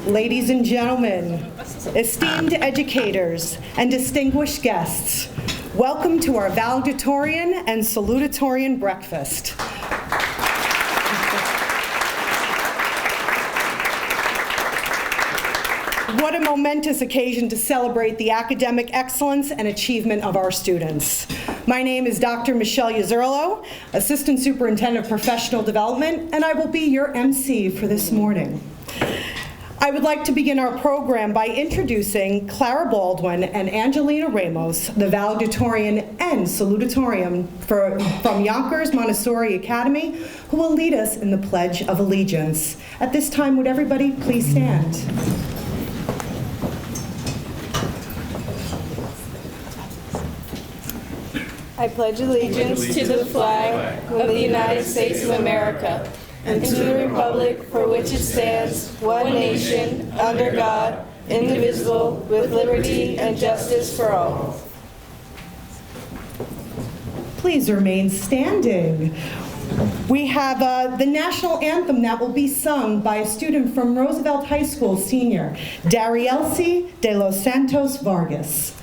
Ladies and gentlemen, esteemed educators, and distinguished guests, welcome to our valedictorian and salutatorian breakfast. What a momentous occasion to celebrate the academic excellence and achievement of our students. My name is Dr. Michelle Yazurlo, Assistant Superintendent of Professional Development, and I will be your MC for this morning. I would like to begin our program by introducing Clara Baldwin and Angelina Ramos, the valedictorian and salutatorian from Yonkers Montessori Academy, who will lead us in the Pledge of Allegiance. At this time, would everybody please stand? I pledge allegiance to the flag of the United States of America and to the republic for which it stands, one nation, under God, indivisible, with liberty and justice for all. Please remain standing. We have the national anthem that will be sung by a student from Roosevelt High School, senior, Darielsi de los Santos Vargas.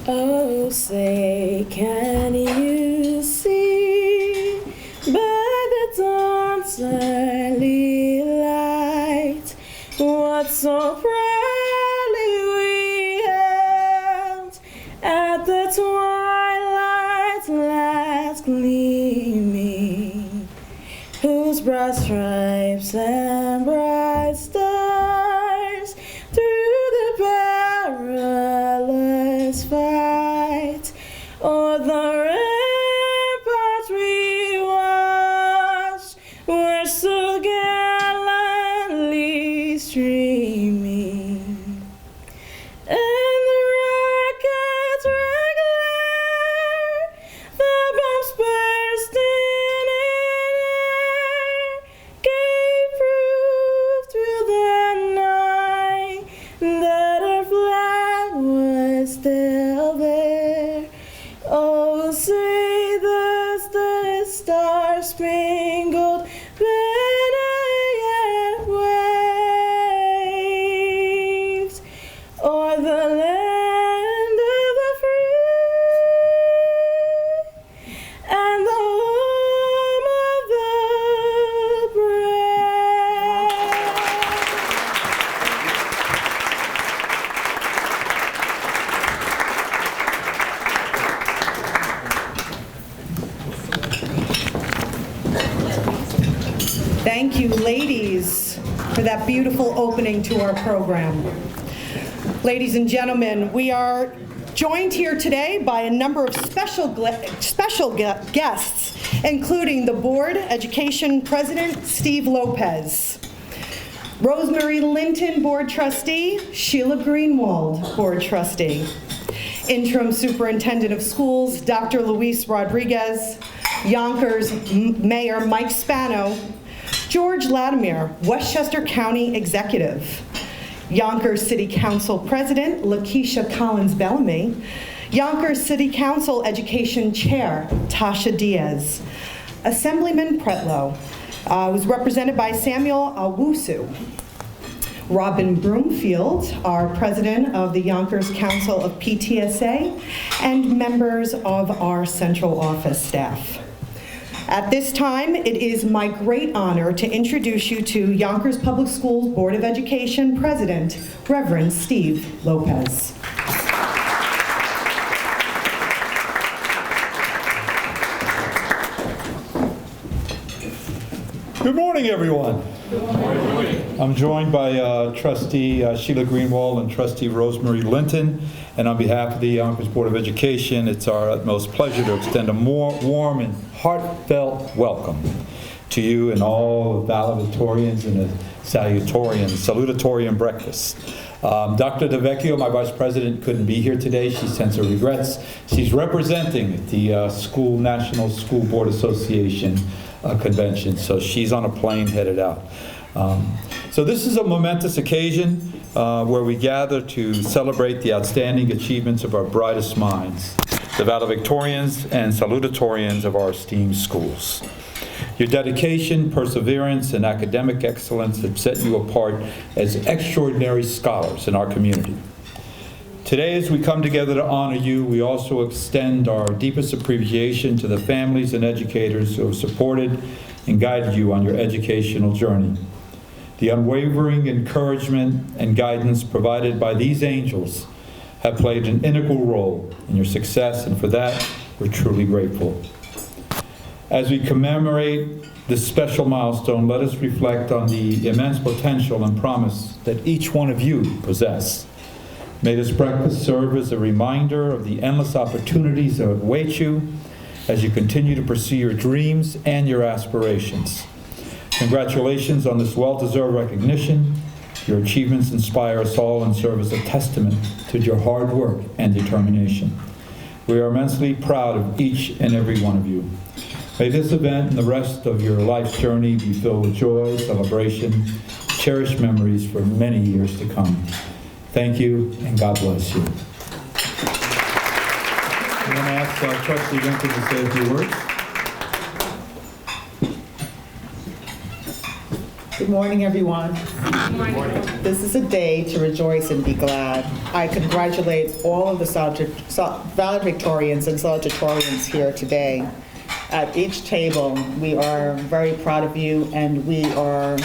Oh, say, can you see by the dawn's early light what so proudly we held at the twilight's last gleaming, whose broad stripes and bright stars through the perilous fight o'er the ramparts we watched were so gallantly streaming, and the rockets' red glare, the bombs bursting in air, gave proof through the night that our flag was still there. Oh, say the star-spangled banner yet waves o'er the land of the free and the home of the brave. Thank you, ladies, for that beautiful opening to our program. Ladies and gentlemen, we are joined here today by a number of special guests, including the Board Education President, Steve Lopez, Rosemary Linton, Board Trustee, Sheila Greenwald, Board Trustee, Interim Superintendent of Schools, Dr. Luis Rodriguez, Yonkers Mayor Mike Spano, George Latimer, Westchester County Executive, Yonkers City Council President Lakeisha Collins Bellamy, Yonkers City Council Education Chair Tasha Diaz, Assemblyman Pretlow, was represented by Samuel Awusu, Robin Broomfield, our president of the Yonkers Council of PTSA, and members of our central office staff. At this time, it is my great honor to introduce you to Yonkers Public Schools Board of Education President, Reverend Steve Lopez. Good morning, everyone. Good morning. I'm joined by Trustee Sheila Greenwald and Trustee Rosemary Linton, and on behalf of the Yonkers Board of Education, it's our utmost pleasure to extend a more warm and heartfelt welcome to you and all the valedictorians and the salutatorian breakfast. Dr. DeVecchio, my vice president, couldn't be here today. She sends her regrets. She's representing the National School Board Association convention, so she's on a plane headed out. So this is a momentous occasion where we gather to celebrate the outstanding achievements of our brightest minds. the valedictorians and salutatorians of our esteemed schools. Your dedication, perseverance, and academic excellence have set you apart as extraordinary scholars in our community. Today, as we come together to honor you, we also extend our deepest appreciation to the families and educators who have supported and guided you on your educational journey. The unwavering encouragement and guidance provided by these angels have played an integral role in your success, and for that, we're truly grateful. As we commemorate this special milestone, let us reflect on the immense potential and promise that each one of you possess. May this breakfast serve as a reminder of the endless opportunities that await you as you continue to pursue your dreams and your aspirations. Congratulations on this well-deserved recognition. Your achievements inspire us all and serve as a testament to your hard work and determination. We are immensely proud of each and every one of you. May this event and the rest of your life's journey be filled with joy, celebration, cherished memories for many years to come. Thank you, and God bless you. I'm going to ask Trustee Lincoln to say a few words. Good morning, everyone. Good morning. This is a day to rejoice and be glad. I congratulate all of the valedictorians and salutatorians here today. At each table, we are very proud of you, and we are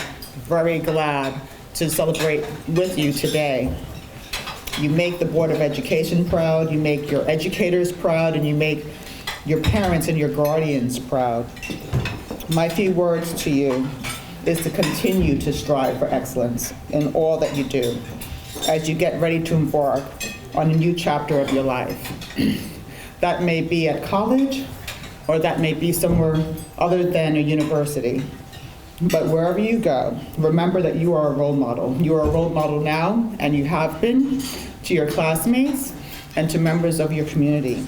very glad to celebrate with you today. You make the Board of Education proud, you make your educators proud, and you make your parents and your guardians proud. My few words to you is to continue to strive for excellence in all that you do as you get ready to embark on a new chapter of your life. That may be at college, or that may be somewhere other than a university. But wherever you go, remember that you are a role model. You are a role model now, and you have been, to your classmates and to members of your community.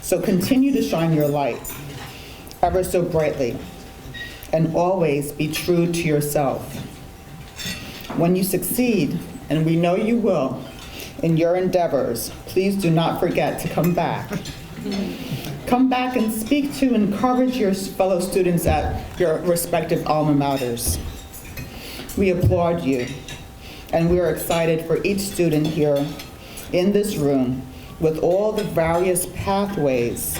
So continue to shine your light ever so brightly, and always be true to yourself. When you succeed, and we know you will, in your endeavors, please do not forget to come back. Come back and speak to and encourage your fellow students at your respective alma maters. We applaud you, and we are excited for each student here in this room with all the various pathways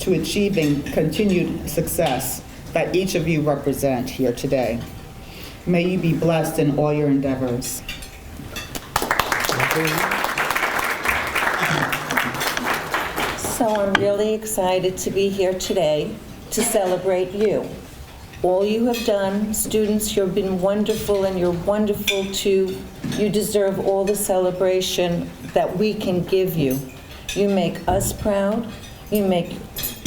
to achieving continued success that each of you represent here today. May you be blessed in all your endeavors. So I'm really excited to be here today to celebrate you. All you have done, students, you've been wonderful, and you're wonderful too. You deserve all the celebration that we can give you. You make us proud, you make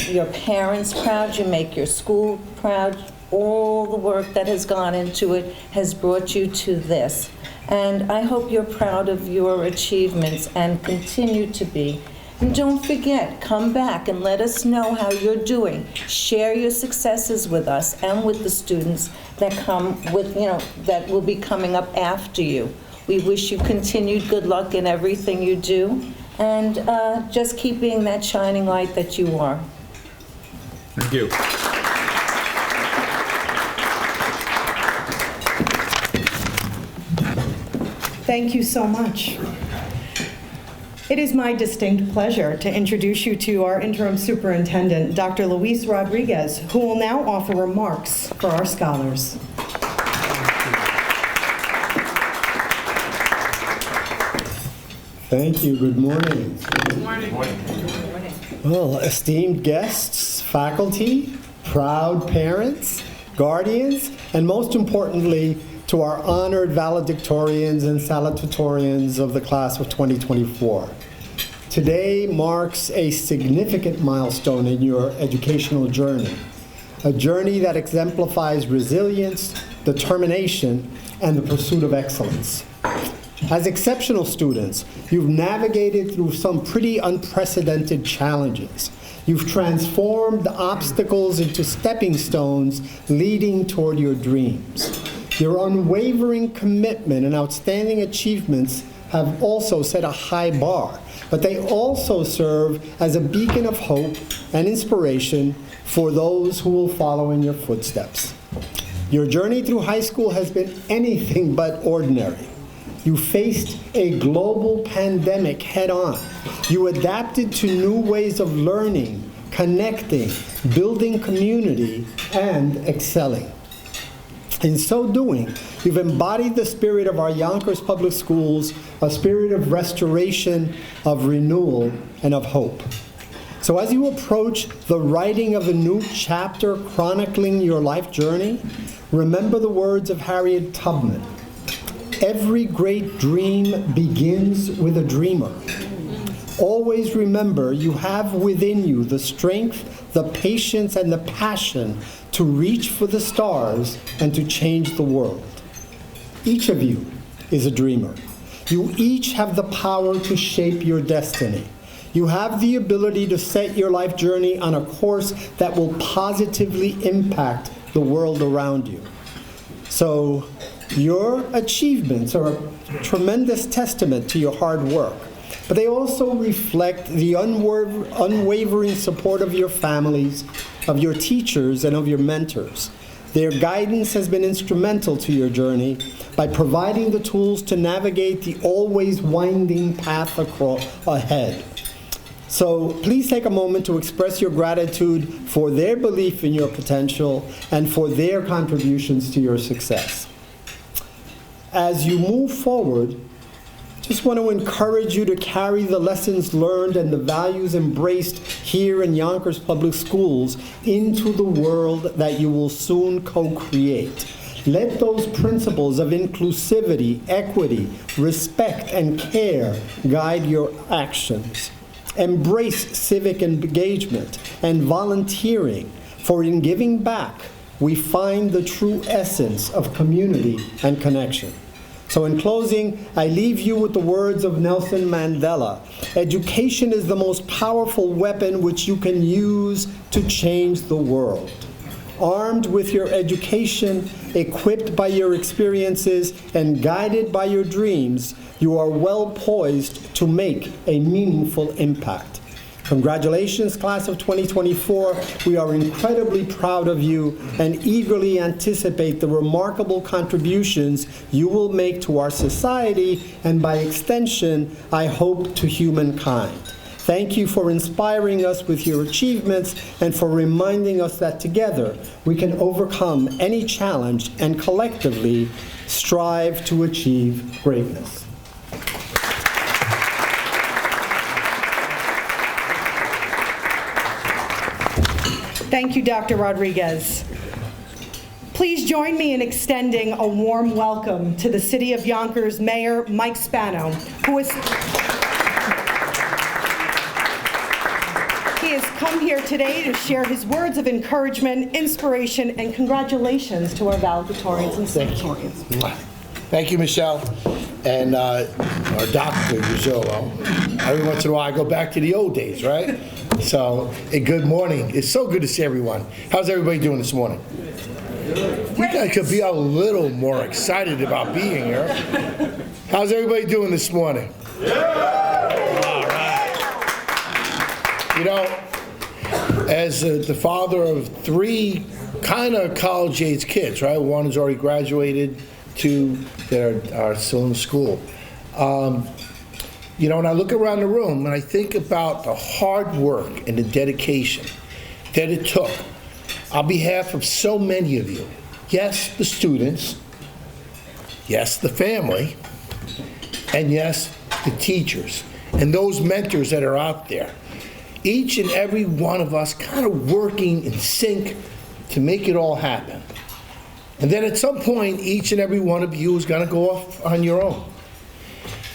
your parents proud, you make your school proud. All the work that has gone into it has brought you to this. And I hope you're proud of your achievements and continue to be. And don't forget, come back and let us know how you're doing. Share your successes with us and with the students that come with, that will be coming up after you. We wish you continued good luck in everything you do, and just keep being that shining light that you are. Thank you. Thank you so much. It is my distinct pleasure to introduce you to our interim superintendent, Dr. Luis Rodriguez, who will now offer remarks for our scholars. Thank you. Good morning. Good morning. Well, esteemed guests, faculty, proud parents, guardians, and most importantly, to our honored valedictorians and salutatorians of the class of 2024. Today marks a significant milestone in your educational journey, a journey that exemplifies resilience, determination, and the pursuit of excellence. As exceptional students, you've navigated through some pretty unprecedented challenges. You've transformed obstacles into stepping stones leading toward your dreams. Your unwavering commitment and outstanding achievements have also set a high bar, but they also serve as a beacon of hope and inspiration for those who will follow in your footsteps. Your journey through high school has been anything but ordinary. You faced a global pandemic head-on. You adapted to new ways of learning, connecting, building community, and excelling. In so doing, you've embodied the spirit of our Yonkers Public Schools, a spirit of restoration, of renewal, and of hope. So as you approach the writing of a new chapter chronicling your life journey, remember the words of Harriet Tubman. Every great dream begins with a dreamer. Always remember you have within you the strength, the patience, and the passion to reach for the stars and to change the world. Each of you is a dreamer. You each have the power to shape your destiny. You have the ability to set your life journey on a course that will positively impact the world around you. So your achievements are a tremendous testament to your hard work, but they also reflect the unwavering support of your families, of your teachers, and of your mentors. Their guidance has been instrumental to your journey by providing the tools to navigate the always winding path ahead. So please take a moment to express your gratitude for their belief in your potential and for their contributions to your success. As you move forward, I just want to encourage you to carry the lessons learned and the values embraced here in Yonkers Public Schools into the world that you will soon co-create. Let those principles of inclusivity, equity, respect, and care guide your actions. Embrace civic engagement and volunteering, for in giving back, we find the true essence of community and connection. So in closing, I leave you with the words of Nelson Mandela. Education is the most powerful weapon which you can use to change the world. Armed with your education, equipped by your experiences, and guided by your dreams, you are well poised to make a meaningful impact. Congratulations, class of 2024. We are incredibly proud of you and eagerly anticipate the remarkable contributions you will make to our society and, by extension, I hope, to humankind. Thank you for inspiring us with your achievements and for reminding us that together we can overcome any challenge and collectively strive to achieve greatness. Thank you, Dr. Rodriguez. Please join me in extending a warm welcome to the City of Yonkers Mayor Mike Spano, who has come here today to share his words of encouragement, inspiration, and congratulations to our valedictorians and salutatorians. Thank you, Michelle, and our Dr. Uzzolo. Every once in a while, I go back to the old days, right? So, good morning. It's so good to see everyone. How's everybody doing this morning? You guys could be a little more excited about being here. How's everybody doing this morning? All right. You know, as the father of three kind of college-age kids, right? One has already graduated, two that are still in school. You know, when I look around the room and I think about the hard work and the dedication that it took on behalf of so many of you, yes, the students, yes, the family, and yes, the teachers, and those mentors that are out there, each and every one of us kind of working in sync to make it all happen. And then at some point, each and every one of you is going to go off on your own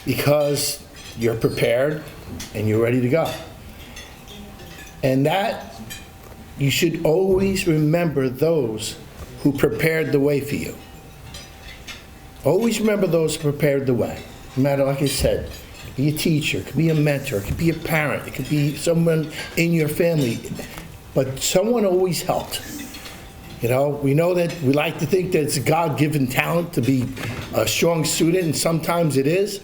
because you're prepared and you're ready to go. And that, you should always remember those who prepared the way for you. Always remember those who prepared the way. No matter, like I said, it could be a teacher, it could be a mentor, it could be a parent, it could be someone in your family, but someone always helped. You know, we know that we like to think that it's a God-given talent to be a strong student, and sometimes it is.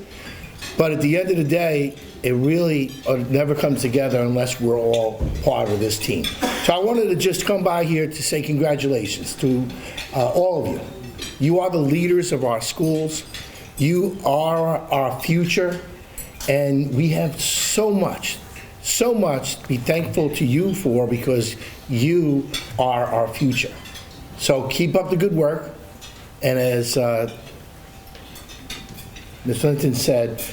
But at the end of the day, it really never comes together unless we're all part of this team. So I wanted to just come by here to say congratulations to all of you. You are the leaders of our schools. You are our future, and we have so much to be thankful to you for, because you are our future. So keep up the good work, and as Ms. Linton said,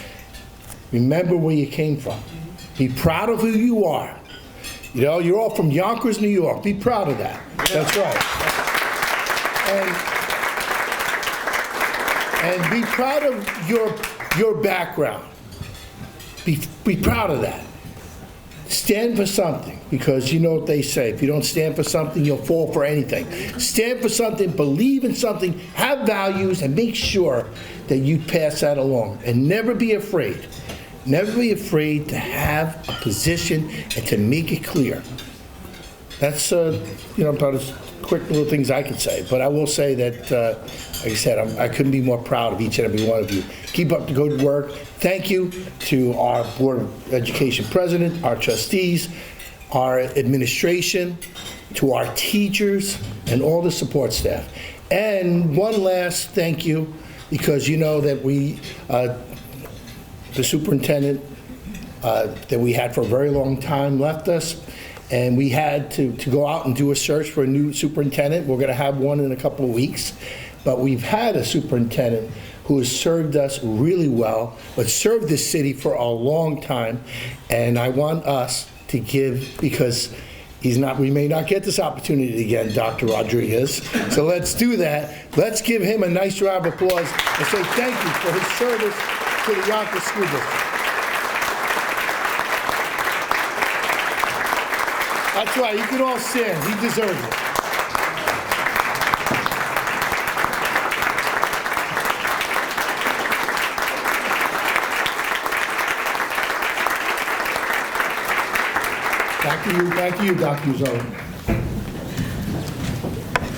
remember where you came from. Be proud of who you are. You know, you're all from Yonkers, New York. Be proud of that. That's right. And be proud of your background. Be proud of that. Stand for something, because you know what they say. If you don't stand for something, you'll fall for anything. Stand for something, believe in something, have values, and make sure that you pass that along. And never be afraid. Never be afraid to have a position and to make it clear. That's, about as quick little things I could say. But I will say that, like I said, I couldn't be more proud of each and every one of you. Keep up the good work. Thank you to our Board of Education President, our trustees, our administration, to our teachers, and all the support staff. And one last thank you, because you know that the superintendent that we had for a very long time left us, and we had to go out and do a search for a new superintendent. We're going to have one in a couple of weeks, but we've had a superintendent who has served us really well, but served this city for a long time, and I want us to give, because we may not get this opportunity again, Dr. Rodriguez, so let's do that. Let's give him a nice round of applause and say thank you for his service to the Yonkers School District. That's right, you can all stand, he deserves it. Thank you, Dr. Uzzolo.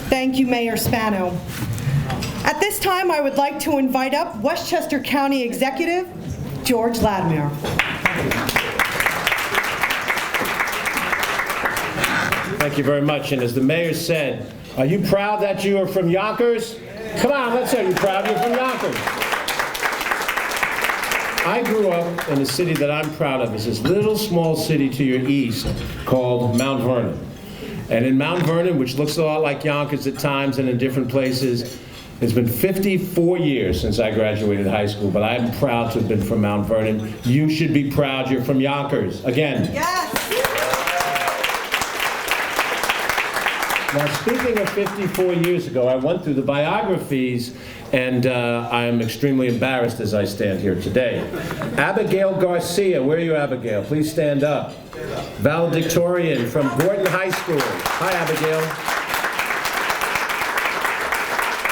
Thank you, Mayor Spano. At this time, I would like to invite up Westchester County Executive George Latimer. Thank you very much. And as the mayor said, are you proud that you are from Yonkers? Come on, let's say you're proud you're from Yonkers. I grew up in a city that I'm proud of. It's this little small city to your east called Mount Vernon. And in Mount Vernon, which looks a lot like Yonkers at times and in different places, it's been 54 years since I graduated high school, but I'm proud to have been from Mount Vernon. You should be proud you're from Yonkers. Again. Yes. Now, speaking of 54 years ago, I went through the biographies, and I'm extremely embarrassed as I stand here today. Abigail Garcia, where are you, Abigail? Please stand up. Valedictorian from Gordon High School. Hi, Abigail.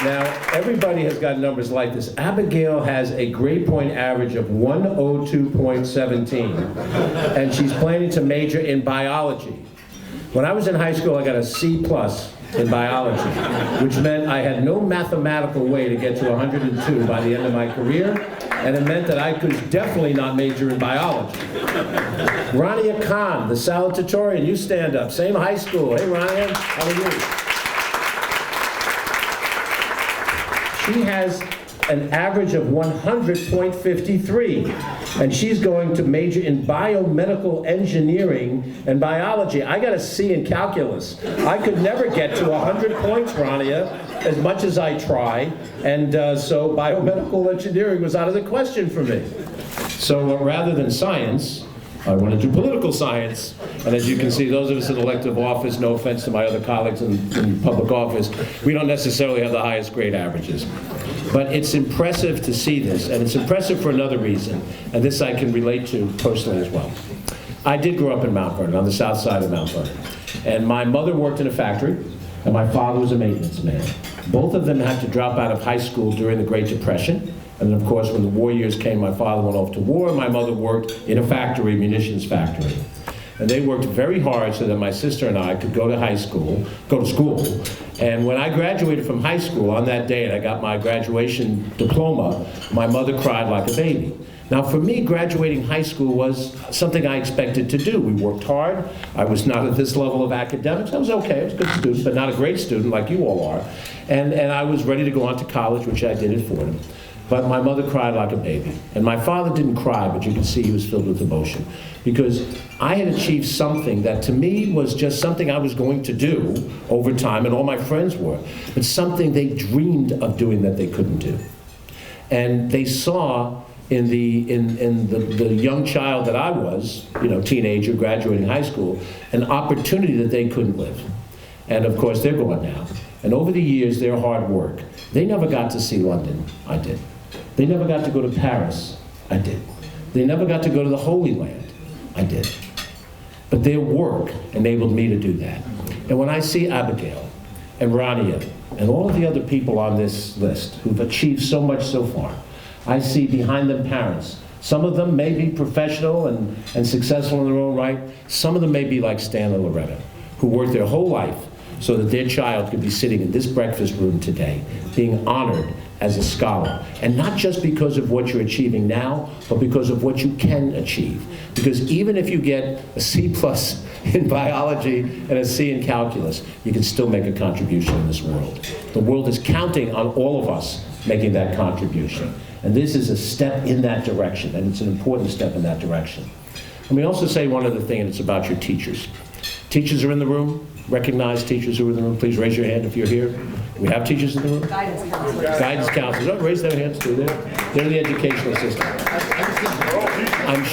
Now, everybody has got numbers like this. Abigail has a grade point average of 102.17, and she's planning to major in biology. When I was in high school, I got a C+ in biology, which meant I had no mathematical way to get to 102 by the end of my career, and it meant that I could definitely not major in biology. Rania Khan, the salutatorian, you stand up. Same high school. Hey, Rania, how are you? She has an average of 100.53, and she's going to major in biomedical engineering and biology. I got a C in calculus. I could never get to 100 points, Rania, as much as I try, and so biomedical engineering was out of the question for me. So rather than science, I want to do political science, and as you can see, those of us in elective office, no offense to my other colleagues in public office, we don't necessarily have the highest grade averages. But it's impressive to see this, and it's impressive for another reason, and this I can relate to personally as well. I did grow up in Mount Vernon, on the south side of Mount Vernon, and my mother worked in a factory, and my father was a maintenance man. Both of them had to drop out of high school during the Great Depression, and of course, when the war years came, my father went off to war, and my mother worked in a factory, munitions factory. And they worked very hard so that my sister and I could go to school. And when I graduated from high school on that day, and I got my graduation diploma, my mother cried like a baby. Now, for me, graduating high school was something I expected to do. We worked hard. I was not at this level of academics. I was okay. I was a good student, but not a great student like you all are. And I was ready to go on to college, which I did at Fordham. But my mother cried like a baby. And my father didn't cry, but you can see he was filled with emotion. Because I had achieved something that to me was just something I was going to do over time, and all my friends were, but something they dreamed of doing that they couldn't do. And they saw in the young child that I was, teenager, graduating high school, an opportunity that they couldn't live. And of course, they're gone now. And over the years, their hard work, they never got to see London. I did. They never got to go to Paris. I did. They never got to go to the Holy Land. I did. But their work enabled me to do that. And when I see Abigail and Rania and all of the other people on this list who've achieved so much so far, I see behind them parents. Some of them may be professional and successful in their own right. Some of them may be like Stan and Loretta, who worked their whole life so that their child could be sitting in this breakfast room today, being honored as a scholar. And not just because of what you're achieving now, but because of what you can achieve. Because even if you get a C+ in biology and a C in calculus, you can still make a contribution in this world. The world is counting on all of us making that contribution. And this is a step in that direction, and it's an important step in that direction. Let me also say one other thing, and it's about your teachers. Teachers are in the room. Recognize teachers who are in the room. Please raise your hand if you're here. Do we have teachers in the room? Guidance counselors. Guidance counselors. Oh, raise their hands too. They're in the educational system. I'm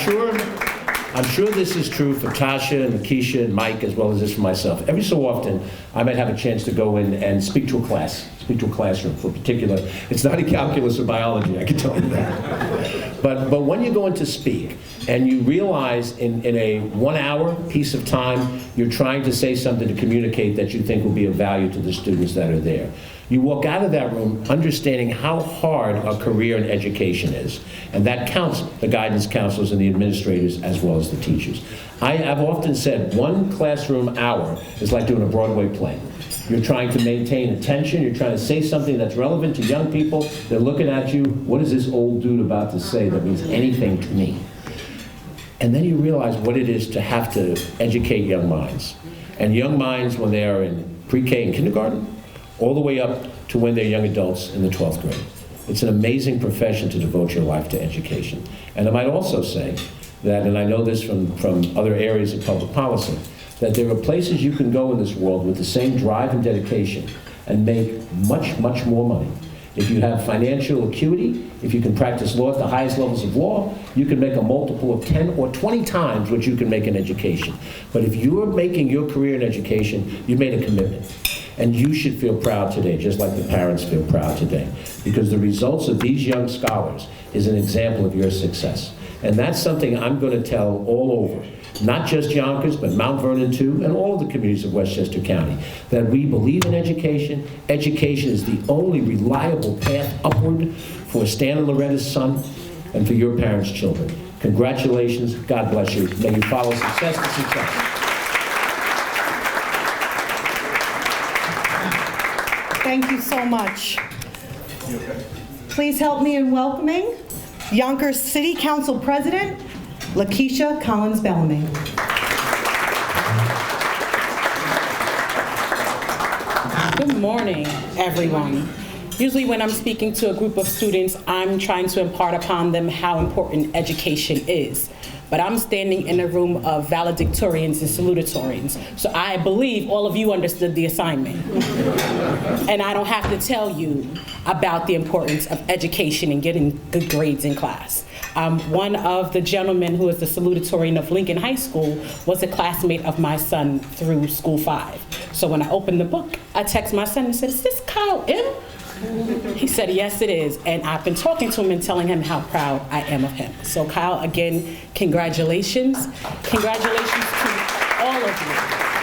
sure this is true for Tasha and Lakeisha and Mike, as well as this for myself. Every so often, I might have a chance to go in and speak to a classroom for particular. It's not in calculus or biology, I can tell you that. But when you go in to speak, and you realize in a 1 hour piece of time, you're trying to say something to communicate that you think will be of value to the students that are there. You walk out of that room understanding how hard a career in education is. And that counts the guidance counselors and the administrators as well as the teachers. I've often said 1 classroom hour is like doing a Broadway play. You're trying to maintain attention, you're trying to say something that's relevant to young people. They're looking at you, what is this old dude about to say that means anything to me? And then you realize what it is to have to educate young minds. And young minds when they are in pre-K and kindergarten, all the way up to when they're young adults in the 12th grade. It's an amazing profession to devote your life to education. And I might also say that, and I know this from other areas of public policy, that there are places you can go in this world with the same drive and dedication and make much, much more money. If you have financial acuity, if you can practice law at the highest levels of law, you can make a multiple of 10 or 20 times what you can make in education. But if you're making your career in education, you've made a commitment. And you should feel proud today, just like the parents feel proud today, because the results of these young scholars is an example of your success. And that's something I'm going to tell all over, not just Yonkers, but Mount Vernon too, and all of the communities of Westchester County, that we believe in education. Education is the only reliable path upward for Stan and Loretta's son and for your parents' children. Congratulations. God bless you. May you follow success to success. Thank you so much. Please help me in welcoming Yonkers City Council President, Lakeisha Collins-Bellamy. Good morning, everyone. Usually when I'm speaking to a group of students, I'm trying to impart upon them how important education is. But I'm standing in a room of valedictorians and salutatorians. So I believe all of you understood the assignment. And I don't have to tell you about the importance of education and getting good grades in class. One of the gentlemen who is the salutatorian of Lincoln High School was a classmate of my son through School 5. So when I opened the book, I text my son and said, "Is this Kyle M?" He said, "Yes, it is." And I've been talking to him and telling him how proud I am of him. So Kyle, again, congratulations. Congratulations to all of you.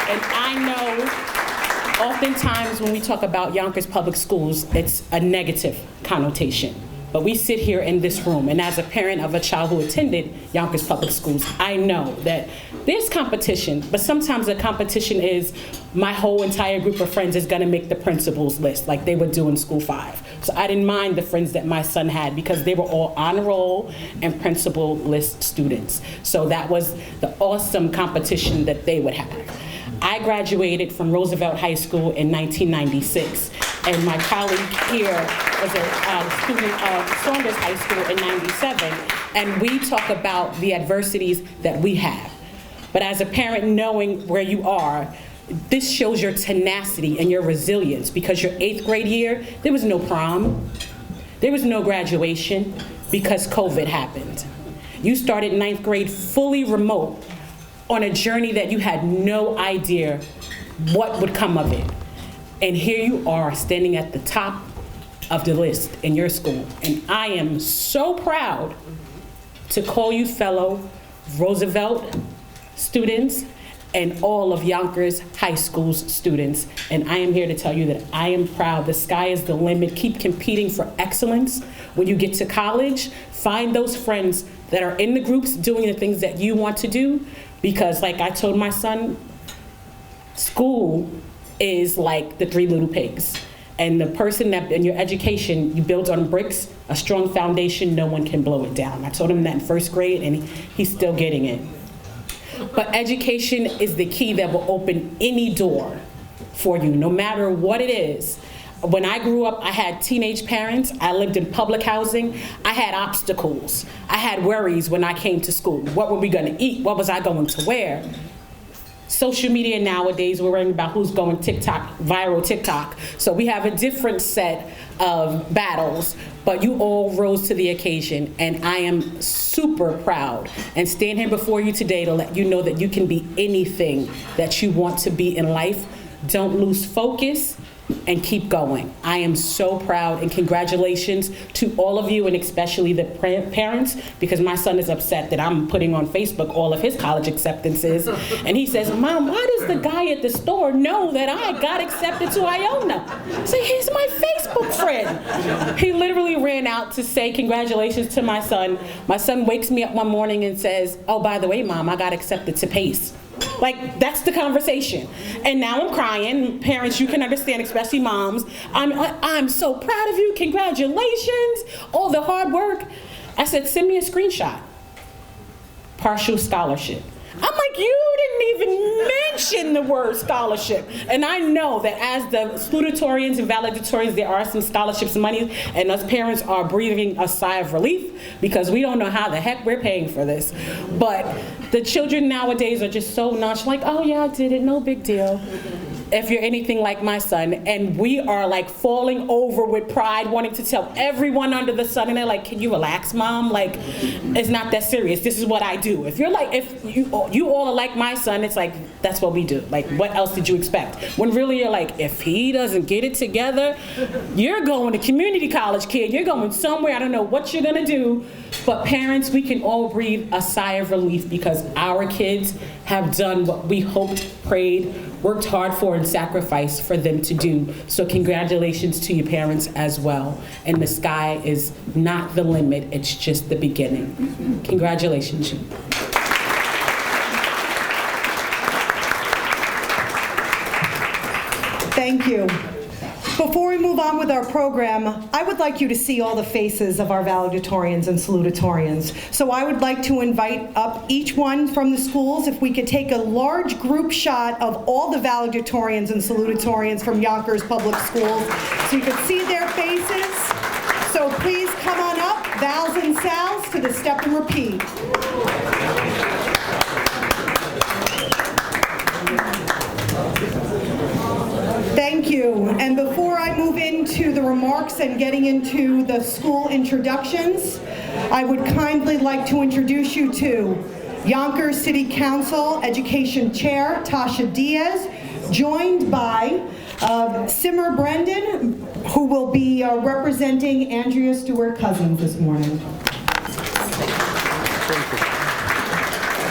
And I know oftentimes when we talk about Yonkers Public Schools, it's a negative connotation. But we sit here in this room, and as a parent of a child who attended Yonkers Public Schools, I know that there's competition, but sometimes the competition is my whole entire group of friends is gonna make the principal's list like they would do in School 5. So I didn't mind the friends that my son had because they were all honor roll and principal list students. So that was the awesome competition that they would have. I graduated from Roosevelt High School in 1996, and my colleague here was a student of Saunders High School in 97, and we talk about the adversities that we have. But as a parent, knowing where you are, this shows your tenacity and your resilience, because your 8th grade year, there was no prom, there was no graduation because COVID happened. You started 9th grade fully remote on a journey that you had no idea what would come of it. And here you are standing at the top of the list in your school. And I am so proud to call you fellow Roosevelt students and all of Yonkers High School's students. And I am here to tell you that I am proud. The sky is the limit. Keep competing for excellence. When you get to college, find those friends that are in the groups doing the things that you want to do. Because like I told my son, school is like the 3 little pigs. And the person that in your education, you build on bricks, a strong foundation, no one can blow it down. I told him that in 1st grade and he's still getting it. But education is the key that will open any door for you, no matter what it is. When I grew up, I had teenage parents. I lived in public housing. I had obstacles. I had worries when I came to school. What were we gonna eat? What was I going to wear? Social media nowadays, we're worrying about who's going TikTok, viral TikTok. So we have a different set of battles, but you all rose to the occasion, and I am super proud and stand here before you today to let you know that you can be anything that you want to be in life. Don't lose focus and keep going. I am so proud, and congratulations to all of you, and especially the parents, because my son is upset that I'm putting on Facebook all of his college acceptances, and he says, Mom, why does the guy at the store know that I got accepted to Iona? I say, he's my Facebook friend. He literally ran out to say congratulations to my son. My son wakes me up one morning and says, oh, by the way, Mom, I got accepted to PACE. Like, that's the conversation. And now I'm crying. Parents, you can understand, especially moms. I'm so proud of you. Congratulations. All the hard work. I said, send me a screenshot. Partial scholarship. I'm like, you didn't even mention the word scholarship. And I know that as the salutatorians and valedictorians, there are some scholarships money, and us parents are breathing a sigh of relief because we don't know how the heck we're paying for this. But the children nowadays are just so nonchalant, like, oh yeah, I did it, no big deal. If you're anything like my son, and we are like falling over with pride, wanting to tell everyone under the sun, and they're like, can you relax, Mom? Like, it's not that serious. This is what I do. If you're like, if you all are like my son, it's like, that's what we do. Like, what else did you expect? When really you're like, if he doesn't get it together, you're going to community college, kid. You're going somewhere. I don't know what you're gonna do. But parents, we can all breathe a sigh of relief because our kids have done what we hoped, prayed, worked hard for, and sacrificed for them to do. So congratulations to your parents as well. And the sky is not the limit, it's just the beginning. Congratulations. Thank you. Before we move on with our program, I would like you to see all the faces of our valedictorians and salutatorians. So I would like to invite up each one from the schools. If we could take a large group shot of all the valedictorians and salutatorians from Yonkers Public Schools so you could see their faces. So please come on up, Vals and Sals, to the step and repeat. Thank you. And before I move into the remarks and getting into the school introductions, I would kindly like to introduce you to Yonkers City Council Education Chair Tasha Diaz, joined by Simmer Brendan, who will be representing Andrea Stewart Cousins this morning.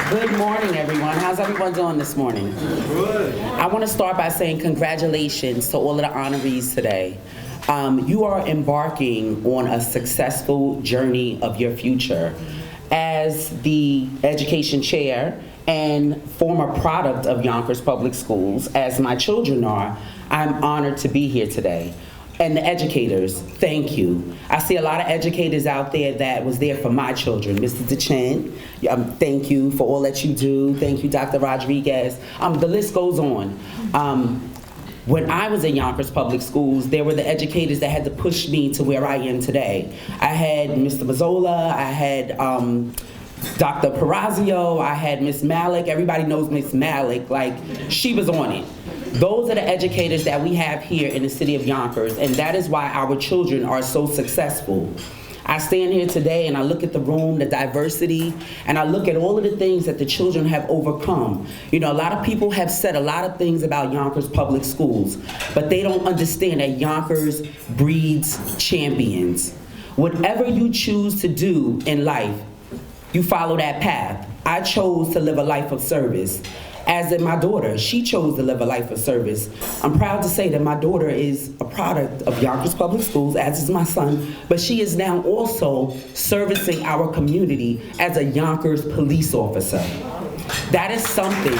Good morning, everyone. How's everyone doing this morning? Good. I want to start by saying congratulations to all of the honorees today. You are embarking on a successful journey of your future. As the education chair and former product of Yonkers Public Schools, as my children are, I'm honored to be here today. And the educators, thank you. I see a lot of educators out there that was there for my children. Mr. DeChin, thank you for all that you do. Thank you, Dr. Rodriguez. The list goes on. When I was in Yonkers Public Schools, there were the educators that had to push me to where I am today. I had Mr. Mazzola, I had Dr. Perazio, I had Miss Malik. Everybody knows Miss Malik, like she was on it. Those are the educators that we have here in the city of Yonkers, and that is why our children are so successful. I stand here today and I look at the room, the diversity, and I look at all of the things that the children have overcome. You know, a lot of people have said a lot of things about Yonkers Public Schools, but they don't understand that Yonkers breeds champions. Whatever you choose to do in life, you follow that path. I chose to live a life of service. As in my daughter, she chose to live a life of service. I'm proud to say that my daughter is a product of Yonkers Public Schools, as is my son, but she is now also servicing our community as a Yonkers police officer. That is something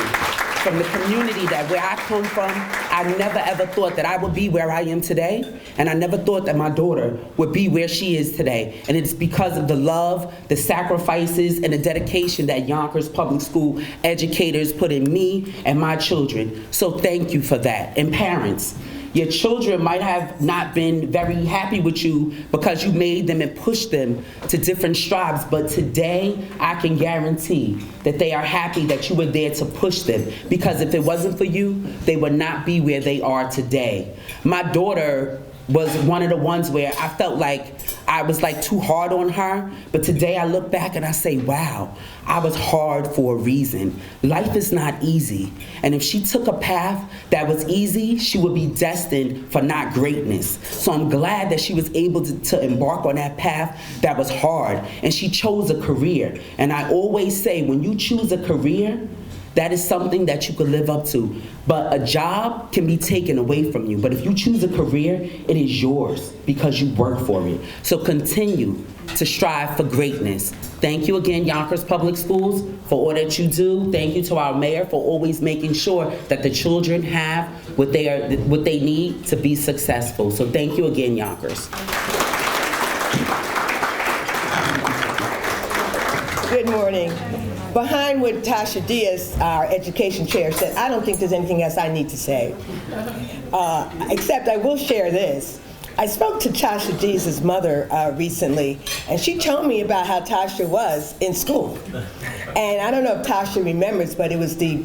from the community that where I come from, I never ever thought that I would be where I am today, and I never thought that my daughter would be where she is today. And it's because of the love, the sacrifices, and the dedication that Yonkers Public School educators put in me and my children. So thank you for that. And parents, your children might have not been very happy with you because you made them and pushed them to different strides, but today I can guarantee that they are happy that you were there to push them, because if it wasn't for you, they would not be where they are today. My daughter was one of the ones where I felt like I was like too hard on her, but today I look back and I say, wow, I was hard for a reason. Life is not easy, and if she took a path that was easy, she would be destined for not greatness. So I'm glad that she was able to embark on that path that was hard, and she chose a career. And I always say, when you choose a career, that is something that you could live up to. But a job can be taken away from you. But if you choose a career, it is yours because you work for it. So continue to strive for greatness. Thank you again, Yonkers Public Schools, for all that you do. Thank you to our mayor for always making sure that the children have what they need to be successful. So thank you again, Yonkers. Good morning. Behind what Tasha Diaz, our education chair, said, I don't think there's anything else I need to say. Except I will share this. I spoke to Tasha Diaz's mother recently, and she told me about how Tasha was in school. And I don't know if Tasha remembers, but it was the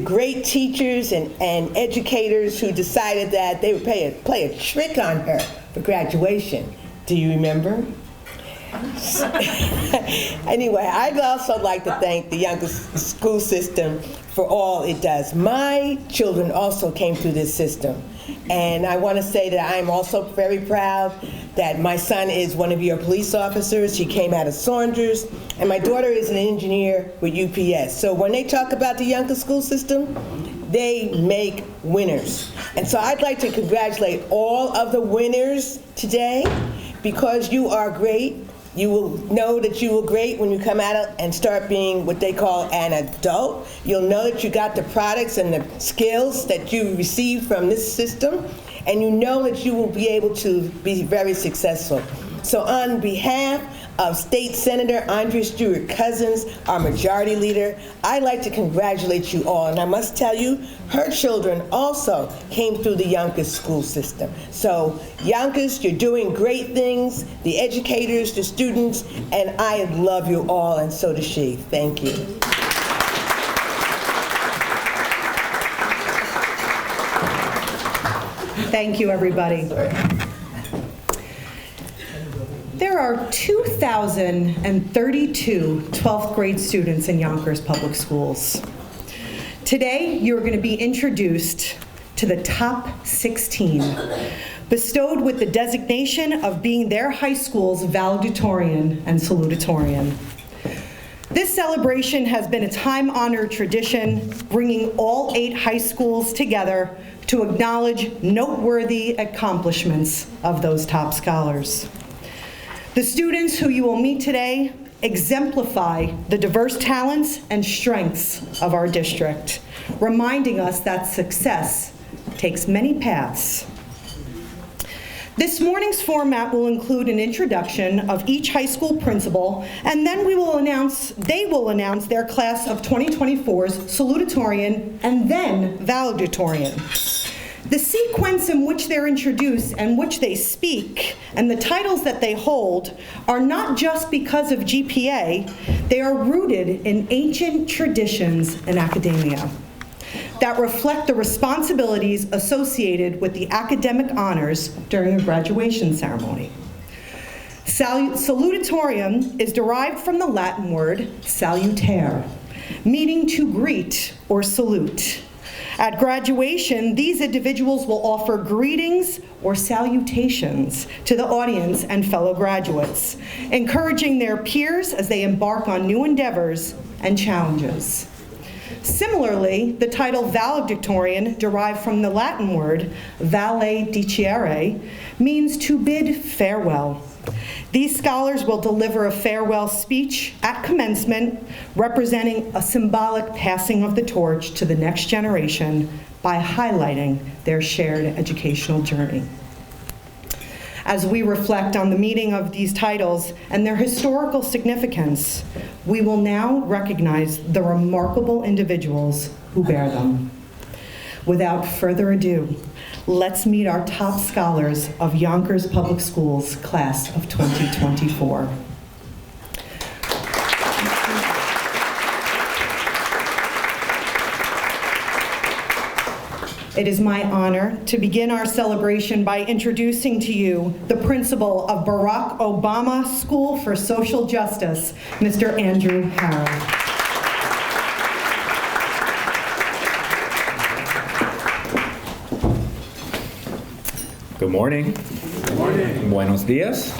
great teachers and educators who decided that they would play a trick on her for graduation. Do you remember? Anyway, I'd also like to thank the Yonkers school system for all it does. My children also came through this system, and I want to say that I'm also very proud that my son is one of your police officers. He came out of Saunders, and my daughter is an engineer with UPS. So when they talk about the Yonkers school system, they make winners. And so I'd like to congratulate all of the winners today, because you are great. You will know that you were great when you come out and start being what they call an adult. You'll know that you got the products and the skills that you received from this system, and you know that you will be able to be very successful. So on behalf of State Senator Andrea Stewart Cousins, our majority leader, I'd like to congratulate you all. And I must tell you, her children also came through the Yonkers school system. So Yonkers, you're doing great things, the educators, the students, and I love you all, and so does she. Thank you. Thank you, everybody. There are 2,032 12th grade students in Yonkers Public Schools. Today, you're going to be introduced to the top 16, bestowed with the designation of being their high school's valedictorian and salutatorian. This celebration has been a time-honored tradition, bringing all 8 high schools together to acknowledge noteworthy accomplishments of those top scholars. The students who you will meet today exemplify the diverse talents and strengths of our district, reminding us that success takes many paths. This morning's format will include an introduction of each high school principal, and then they will announce their class of 2024's salutatorian and then valedictorian. The sequence in which they're introduced and which they speak and the titles that they hold are not just because of GPA, they are rooted in ancient traditions in academia that reflect the responsibilities associated with the academic honors during a graduation ceremony. Salutatorian is derived from the Latin word salutare, meaning to greet or salute. At graduation, these individuals will offer greetings or salutations to the audience and fellow graduates, encouraging their peers as they embark on new endeavors and challenges. Similarly, the title valedictorian, derived from the Latin word valedicere, means to bid farewell. These scholars will deliver a farewell speech at commencement, representing a symbolic passing of the torch to the next generation by highlighting their shared educational journey. As we reflect on the meaning of these titles and their historical significance, we will now recognize the remarkable individuals who bear them. Without further ado, let's meet our top scholars of Yonkers Public Schools class of 2024. It is my honor to begin our celebration by introducing to you the principal of Barack Obama School for Social Justice, Mr. Andrew Harrell. Good morning. Good morning. Buenos dias.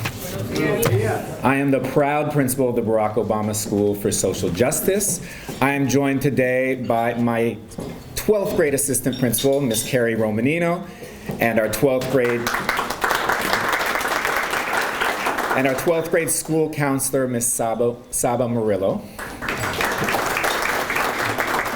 Buenos dias. I am the proud principal of the Barack Obama School for Social Justice. I am joined today by my 12th grade assistant principal, Ms. Carrie Romanino, and our 12th grade school counselor, Ms. Saba Murillo.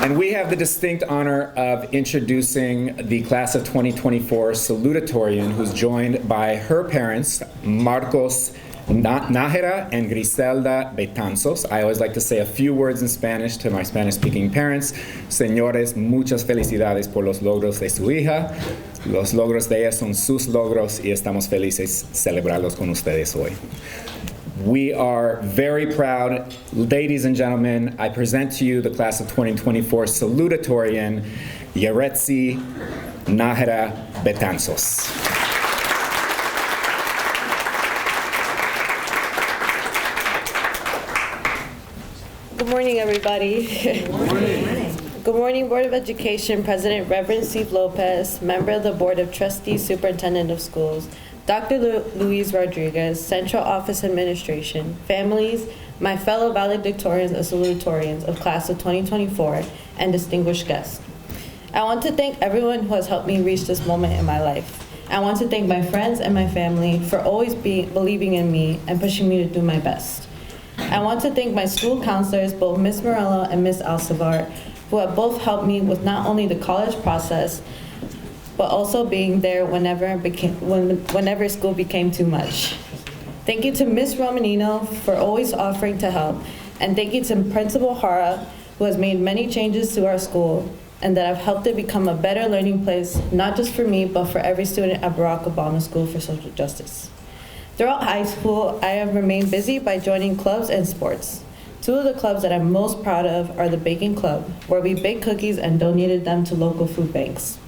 And we have the distinct honor of introducing the class of 2024 salutatorian, who's joined by her parents, Marcos Nájera and Griselda Betanzos. I always like to say a few words in Spanish to my Spanish-speaking parents. Señores, muchas felicidades por los logros de su hija. Los logros de ella son sus logros y estamos felices celebrarlos con ustedes hoy. We are very proud. Ladies and gentlemen, I present to you the class of 2024 salutatorian, Yaretsi Nájera Betanzos. Good morning, everybody. Good morning. Good morning, Board of Education, President Reverend Steve Lopez, member of the Board of Trustees, Superintendent of Schools, Dr. Luis Rodriguez, Central Office Administration, families, my fellow valedictorians and salutatorians of Class of 2024, and distinguished guests. I want to thank everyone who has helped me reach this moment in my life. I want to thank my friends and my family for always believing in me and pushing me to do my best. I want to thank my school counselors, both Ms. Morello and Ms. Alcivar, who have both helped me with not only the college process, but also being there whenever school became too much. Thank you to Ms. Romanino for always offering to help, and thank you to Principal Hara, who has made many changes to our school, and that have helped it become a better learning place, not just for me, but for every student at Barack Obama School for Social Justice. Throughout high school, I have remained busy by joining clubs and sports. Two of the clubs that I'm most proud of are the Baking Club, where we baked cookies and donated them to local food banks,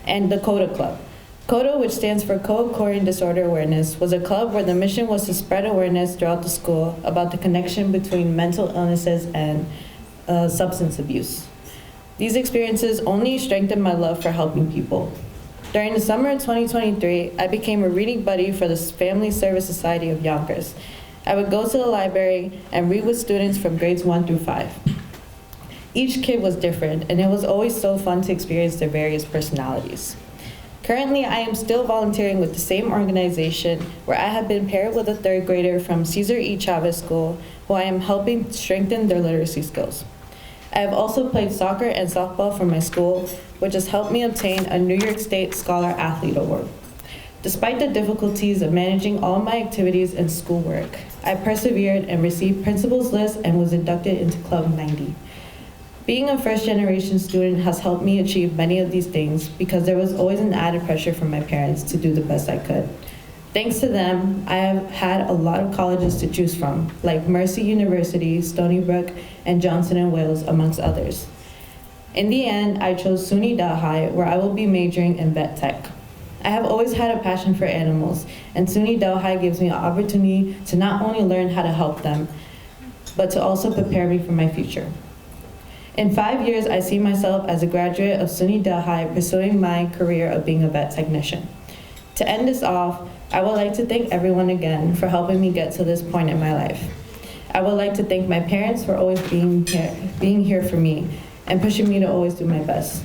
and the CODA Club. CODA, which stands for Co-Occurring Disorder Awareness, was a club where the mission was to spread awareness throughout the school about the connection between mental illnesses and substance abuse. These experiences only strengthened my love for helping people. During the summer of 2023, I became a reading buddy for the Family Service Society of Yonkers, I would go to the library and read with students from grades 1 through 5. Each kid was different, and it was always so fun to experience their various personalities. Currently, I am still volunteering with the same organization where I have been paired with a 3rd grader from Cesar E. Chavez School, who I am helping strengthen their literacy skills. I have also played soccer and softball for my school, which has helped me obtain a New York State Scholar Athlete Award. Despite the difficulties of managing all my activities and schoolwork, I persevered and received principal's list and was inducted into Club 90. Being a first-generation student has helped me achieve many of these things because there was always an added pressure from my parents to do the best I could. Thanks to them, I have had a lot of colleges to choose from, like Mercy University, Stony Brook, and Johnson & Wales, amongst others. In the end, I chose SUNY Delhi, where I will be majoring in vet tech. I have always had a passion for animals, and SUNY Delhi gives me an opportunity to not only learn how to help them, but to also prepare me for my future. In 5 years, I see myself as a graduate of SUNY Delhi pursuing my career of being a vet technician. To end this off, I would like to thank everyone again for helping me get to this point in my life. I would like to thank my parents for always being here for me and pushing me to always do my best.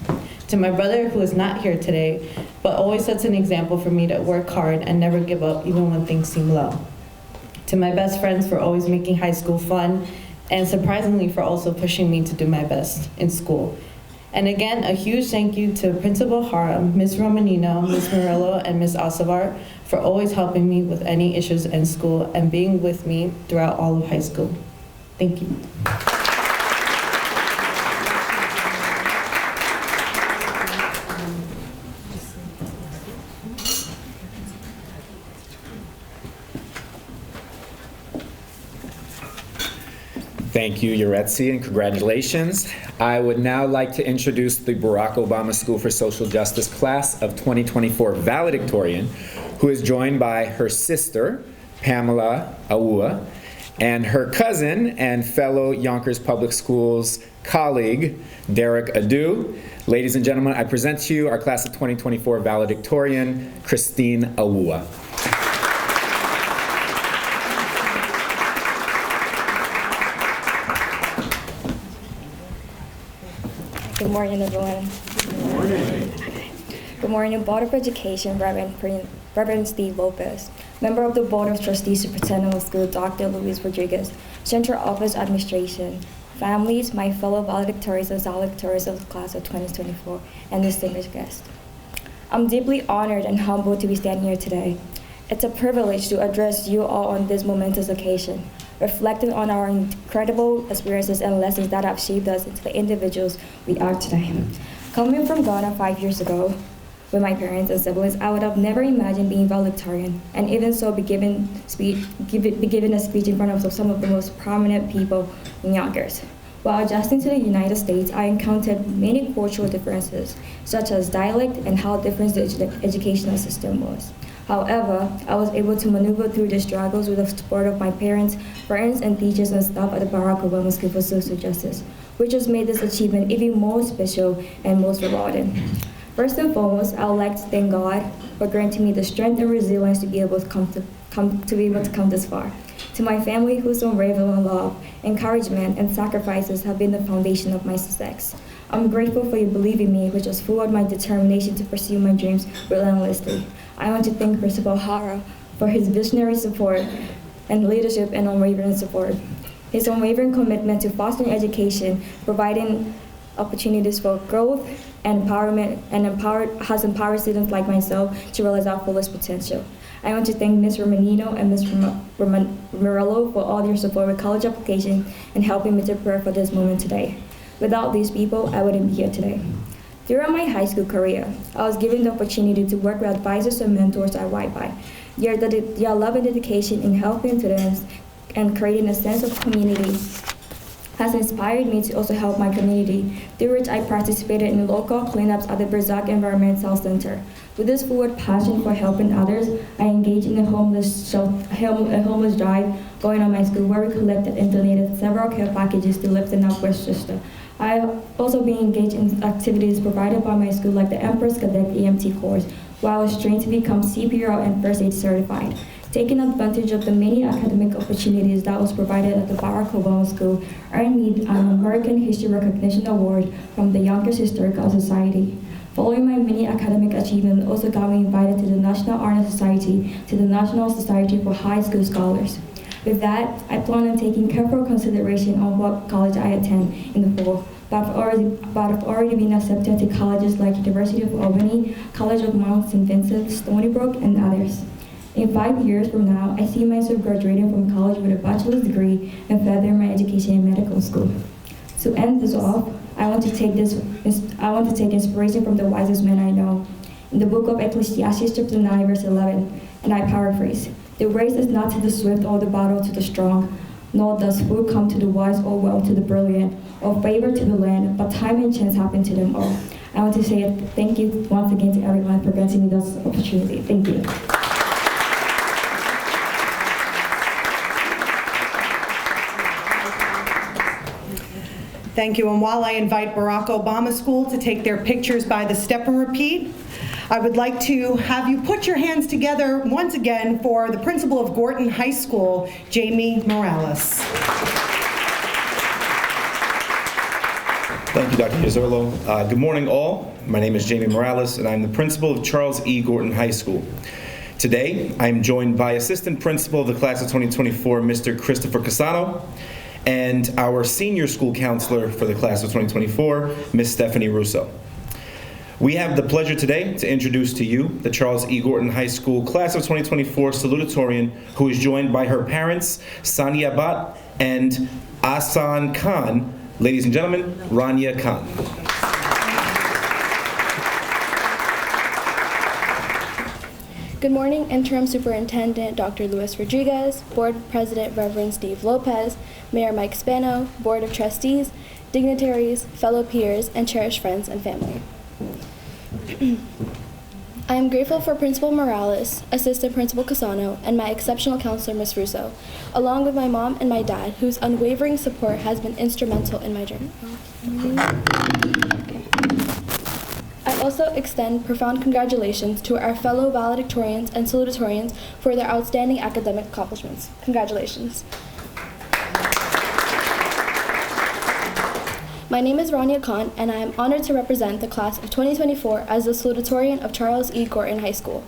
To my brother, who is not here today, but always sets an example for me to work hard and never give up even when things seem low. To my best friends for always making high school fun, and surprisingly for also pushing me to do my best in school. And again, a huge thank you to Principal Hara, Ms. Romanino, Ms. Murillo, and Ms. Asavar for always helping me with any issues in school and being with me throughout all of high school. Thank you. Thank you, Yuretsi, and congratulations. I would now like to introduce the Barack Obama School for Social Justice class of 2024 valedictorian, who is joined by her sister, Pamela Awua, and her cousin and fellow Yonkers Public Schools colleague, Derek Adu. Ladies and gentlemen, I present to you our class of 2024 valedictorian, Christine Awua. Good morning, everyone. Good morning. Good morning, Board of Education, Reverend Steve Lopez, Member of the Board of Trustees, Superintendent of School, Dr. Luis Rodriguez, Central Office Administration, families, my fellow valedictorians and salutatorians of the class of 2024, and distinguished guests. I'm deeply honored and humbled to be standing here today. It's a privilege to address you all on this momentous occasion, reflecting on our incredible experiences and lessons that have shaped us into the individuals we are today. Coming from Ghana 5 years ago with my parents and siblings, I would have never imagined being valedictorian, and even so be given a speech in front of some of the most prominent people in Yonkers. While adjusting to the United States, I encountered many cultural differences, such as dialect and how different the educational system was. However, I was able to maneuver through the struggles with the support of my parents, friends, and teachers and staff at the Barack Obama School for Social Justice, which has made this achievement even more special and most rewarding. First and foremost, I would like to thank God for granting me the strength and resilience to be able to come this far. To my family, whose unwavering love, encouragement, and sacrifices have been the foundation of my success. I'm grateful for your belief in me, which has fueled my determination to pursue my dreams relentlessly. I want to thank Principal Hara for his visionary support and leadership and unwavering support. His unwavering commitment to fostering education, providing opportunities for growth and empowerment, has empowered students like myself to realize our fullest potential. I want to thank Ms. Romanino and Ms. Murillo for all their support with college application and helping me to prepare for this moment today. Without these people, I wouldn't be here today. Throughout my high school career, I was given the opportunity to work with advisors and mentors I ride by. Their love and dedication in helping students and creating a sense of community has inspired me to also help my community, through which I participated in local cleanups at the Berzak Environmental Center. With this forward passion for helping others, I engaged in a homeless drive going on my school, where we collected and donated several care packages to Lipton Up Westchester. I have also been engaged in activities provided by my school, like the Empress Cadet EMT course, where I was trained to become CPR and First Aid certified. Taking advantage of the many academic opportunities that was provided at the Barack Obama School earned me an American History Recognition Award from the Yonkers Historical Society. Following my many academic achievements also got me invited to the National Honor Society, to the National Society for High School Scholars. With that, I plan on taking careful consideration on what college I attend in the fall, but I've already been accepted to colleges like University of Albany, College of Mount St. Vincent, Stony Brook, and others. In 5 years from now, I see myself graduating from college with a bachelor's degree and furthering my education in medical school. To end this off, I want to take inspiration from the wisest men I know. In the book of Ecclesiastes chapter 9, verse 11, and I paraphrase, "The race is not to the swift or the battle to the strong, nor does food come to the wise or wealth to the brilliant, or favor to the land, but time and chance happen to them all." I want to say thank you once again to everyone for granting me this opportunity. Thank you. Thank you. And while I invite Barack Obama School to take their pictures by the step and repeat, I would like to have you put your hands together once again for the principal of Gorton High School, Jamie Morales. Thank you, Dr. Pizzurlo. Good morning, all. My name is Jamie Morales, and I'm the principal of Charles E. Gorton High School. Today, I'm joined by Assistant Principal of the Class of 2024, Mr. Christopher Casano, and our Senior School Counselor for the Class of 2024, Ms. Stephanie Russo. We have the pleasure today to introduce to you the Charles E. Gorton High School Class of 2024 Salutatorian, who is joined by her parents, Sania Bhatt and Asan Khan. Ladies and gentlemen, Rania Khan. Good morning, Interim Superintendent Dr. Luis Rodriguez, Board President Reverend Steve Lopez, Mayor Mike Spano, Board of Trustees, dignitaries, fellow peers, and cherished friends and family. I am grateful for Principal Morales, Assistant Principal Casano, and my exceptional counselor, Ms. Russo, along with my mom and my dad, whose unwavering support has been instrumental in my journey. I also extend profound congratulations to our fellow valedictorians and salutatorians for their outstanding academic accomplishments. Congratulations. My name is Rania Khan, and I am honored to represent the class of 2024 as the salutatorian of Charles E. Gorton High School.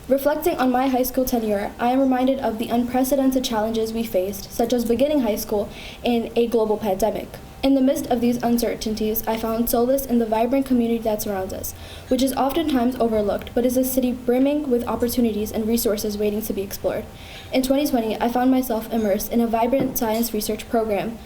Reflecting on my high school tenure, I am reminded of the unprecedented challenges we faced, such as beginning high school in a global pandemic. In the midst of these uncertainties, I found solace in the vibrant community that surrounds us, which is oftentimes overlooked, but is a city brimming with opportunities and resources waiting to be explored. In 2020, I found myself immersed in a vibrant science research program.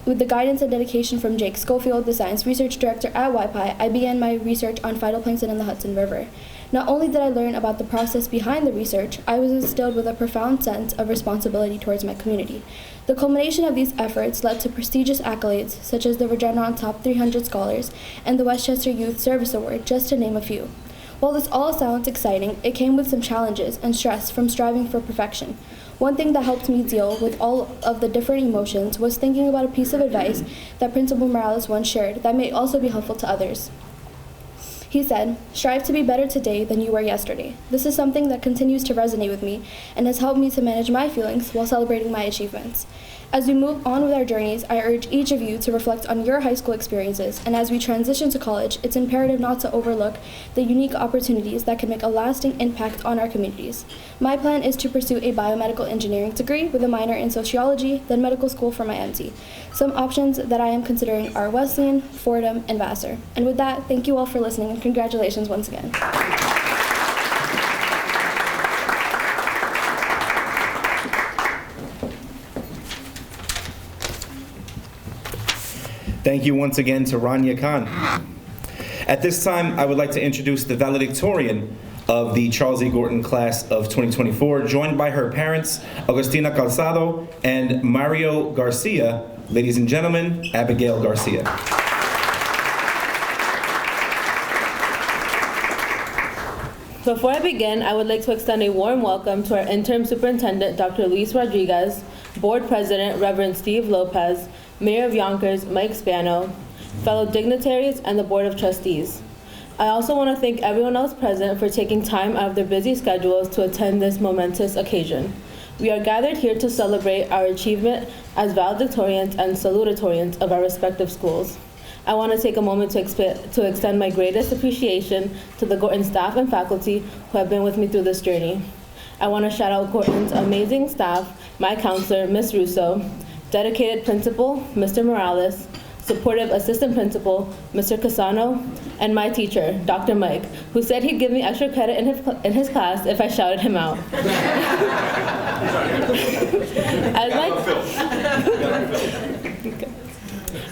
With the guidance and dedication from Jake Schofield, the science research director at YPI, I began my research on phytoplankton in the Hudson River. Not only did I learn about the process behind the research, I was instilled with a profound sense of responsibility towards my community. The culmination of these efforts led to prestigious accolades, such as the Regeneron Top 300 Scholars and the Westchester Youth Service Award, just to name a few. While this all sounds exciting, it came with some challenges and stress from striving for perfection. One thing that helped me deal with all of the different emotions was thinking about a piece of advice that Principal Morales once shared that may also be helpful to others. He said, "Strive to be better today than you were yesterday." This is something that continues to resonate with me and has helped me to manage my feelings while celebrating my achievements. As we move on with our journeys, I urge each of you to reflect on your high school experiences, and as we transition to college, it's imperative not to overlook the unique opportunities that can make a lasting impact on our communities. My plan is to pursue a biomedical engineering degree with a minor in sociology, then medical school for my MD. Some options that I am considering are Wesleyan, Fordham, and Vassar. And with that, thank you all for listening, and congratulations once again. Thank you once again to Rania Khan. At this time, I would like to introduce the valedictorian of the Charles E. Gorton class of 2024, joined by her parents, Agustina Calzado and Mario Garcia. Ladies and gentlemen, Abigail Garcia. Before I begin, I would like to extend a warm welcome to our Interim Superintendent, Dr. Luis Rodriguez, Board President, Reverend Steve Lopez, Mayor of Yonkers, Mike Spano, fellow dignitaries, and the Board of Trustees. I also want to thank everyone else present for taking time out of their busy schedules to attend this momentous occasion. We are gathered here to celebrate our achievement as valedictorians and salutatorians of our respective schools. I want to take a moment to extend my greatest appreciation to the Gorton staff and faculty who have been with me through this journey. I want to shout out Gorton's amazing staff, my counselor, Ms. Russo, dedicated principal, Mr. Morales, supportive assistant principal, Mr. Casano, and my teacher, Dr. Mike, who said he'd give me extra credit in his class if I shouted him out.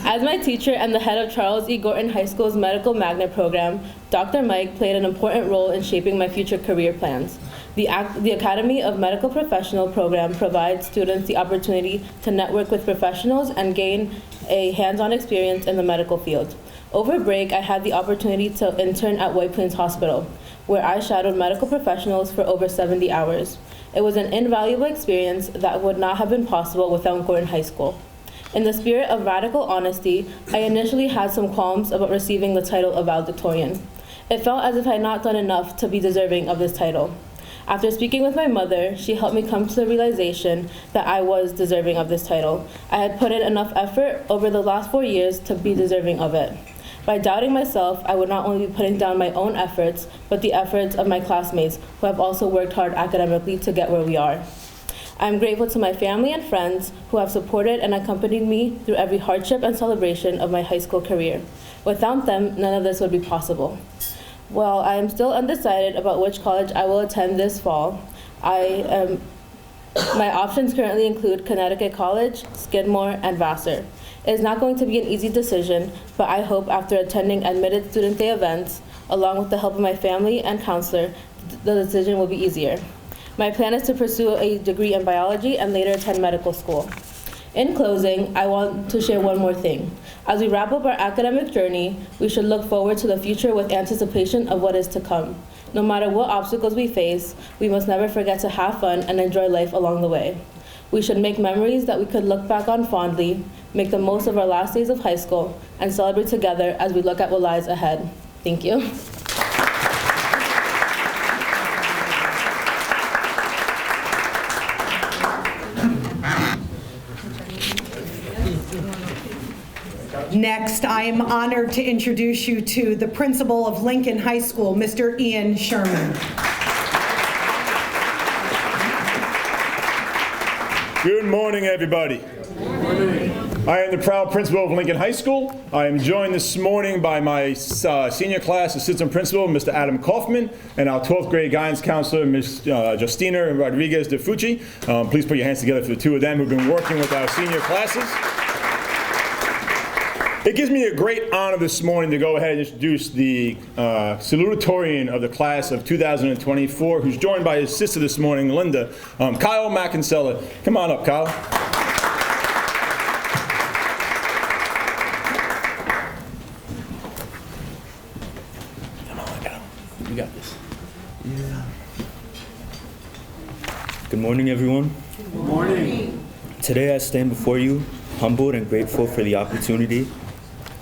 As my teacher and the head of Charles E. Gorton High School's Medical Magnet program, Dr. Mike played an important role in shaping my future career plans. The Academy of Medical Professional program provides students the opportunity to network with professionals and gain a hands-on experience in the medical field. Over break, I had the opportunity to intern at White Plains Hospital, where I shadowed medical professionals for over 70 hours. It was an invaluable experience that would not have been possible without Gorton High School. In the spirit of radical honesty, I initially had some qualms about receiving the title of valedictorian. It felt as if I had not done enough to be deserving of this title. After speaking with my mother, she helped me come to the realization that I was deserving of this title. I had put in enough effort over the last 4 years to be deserving of it. By doubting myself, I would not only be putting down my own efforts, but the efforts of my classmates who have also worked hard academically to get where we are. I am grateful to my family and friends who have supported and accompanied me through every hardship and celebration of my high school career. Without them, none of this would be possible. While I am still undecided about which college I will attend this fall, my options currently include Connecticut College, Skidmore, and Vassar. It is not going to be an easy decision, but I hope after attending admitted student day events, along with the help of my family and counselor, the decision will be easier. My plan is to pursue a degree in biology and later attend medical school. In closing, I want to share one more thing. As we wrap up our academic journey, we should look forward to the future with anticipation of what is to come. No matter what obstacles we face, we must never forget to have fun and enjoy life along the way. We should make memories that we could look back on fondly, make the most of our last days of high school, and celebrate together as we look at what lies ahead. Thank you. Next, I am honored to introduce you to the principal of Lincoln High School, Mr. Ian Sherman. Good morning, everybody. I am the proud principal of Lincoln High School. I am joined this morning by my senior class assistant principal, Mr. Adam Kaufman, and our 12th grade guidance counselor, Ms. Justina Rodriguez de Fucci. Please put your hands together for the two of them who've been working with our senior classes. It gives me a great honor this morning to go ahead and introduce the salutatorian of the class of 2024, who's joined by his sister this morning, Linda, Kyle Mackinsella. Come on up, Kyle. Come on, Kyle. You got this. Yeah. Good morning, everyone. Good morning. Today I stand before you, humbled and grateful for the opportunity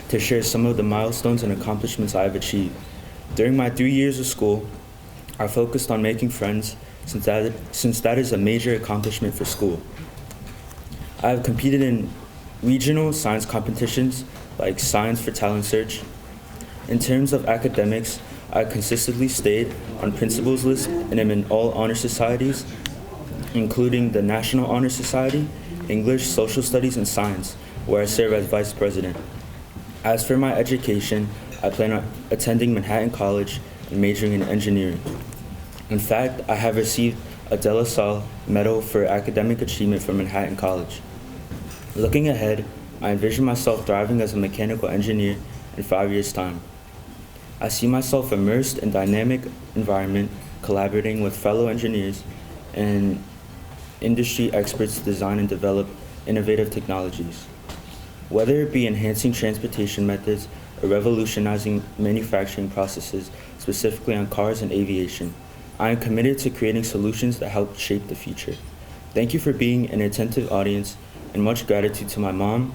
to share some of the milestones and accomplishments I have achieved. During my 3 years of school, I focused on making friends since that is a major accomplishment for school. I have competed in regional science competitions like Science for Talent Search. In terms of academics, I consistently stayed on principal's list and am in all honor societies, including the National Honor Society, English, Social Studies, and Science, where I serve as vice president. As for my education, I plan on attending Manhattan College and majoring in engineering. In fact, I have received a De La Salle Medal for Academic Achievement from Manhattan College. Looking ahead, I envision myself thriving as a mechanical engineer in 5 years' time. I see myself immersed in a dynamic environment, collaborating with fellow engineers and industry experts to design and develop innovative technologies. Whether it be enhancing transportation methods or revolutionizing manufacturing processes, specifically on cars and aviation, I am committed to creating solutions that help shape the future. Thank you for being an attentive audience, and much gratitude to my mom,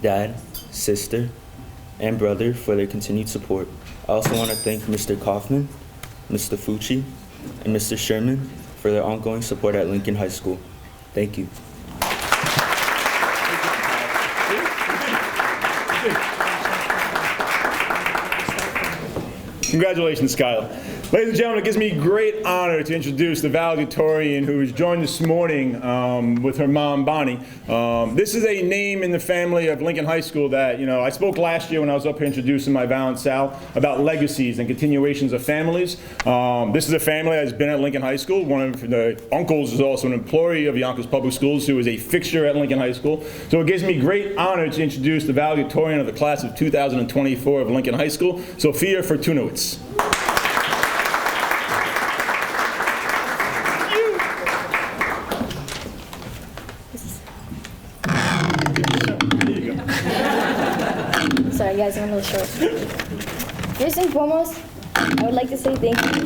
dad, sister, and brother for their continued support. I also want to thank Mr. Kaufman, Mr. Fucci, and Mr. Sherman for their ongoing support at Lincoln High School. Thank you. Congratulations, Skylar. Ladies and gentlemen, it gives me great honor to introduce the valedictorian who was joined this morning with her mom, Bonnie. This is a name in the family of Lincoln High School that, I spoke last year when I was up here introducing my Val Sal about legacies and continuations of families. This is a family that has been at Lincoln High School. One of the uncles is also an employee of Yonkers Public Schools who is a fixture at Lincoln High School. So it gives me great honor to introduce the valedictorian of the class of 2024 of Lincoln High School, Sophia Fortunowitz. Sorry guys, I'm a little short. First and foremost, I would like to say thank you.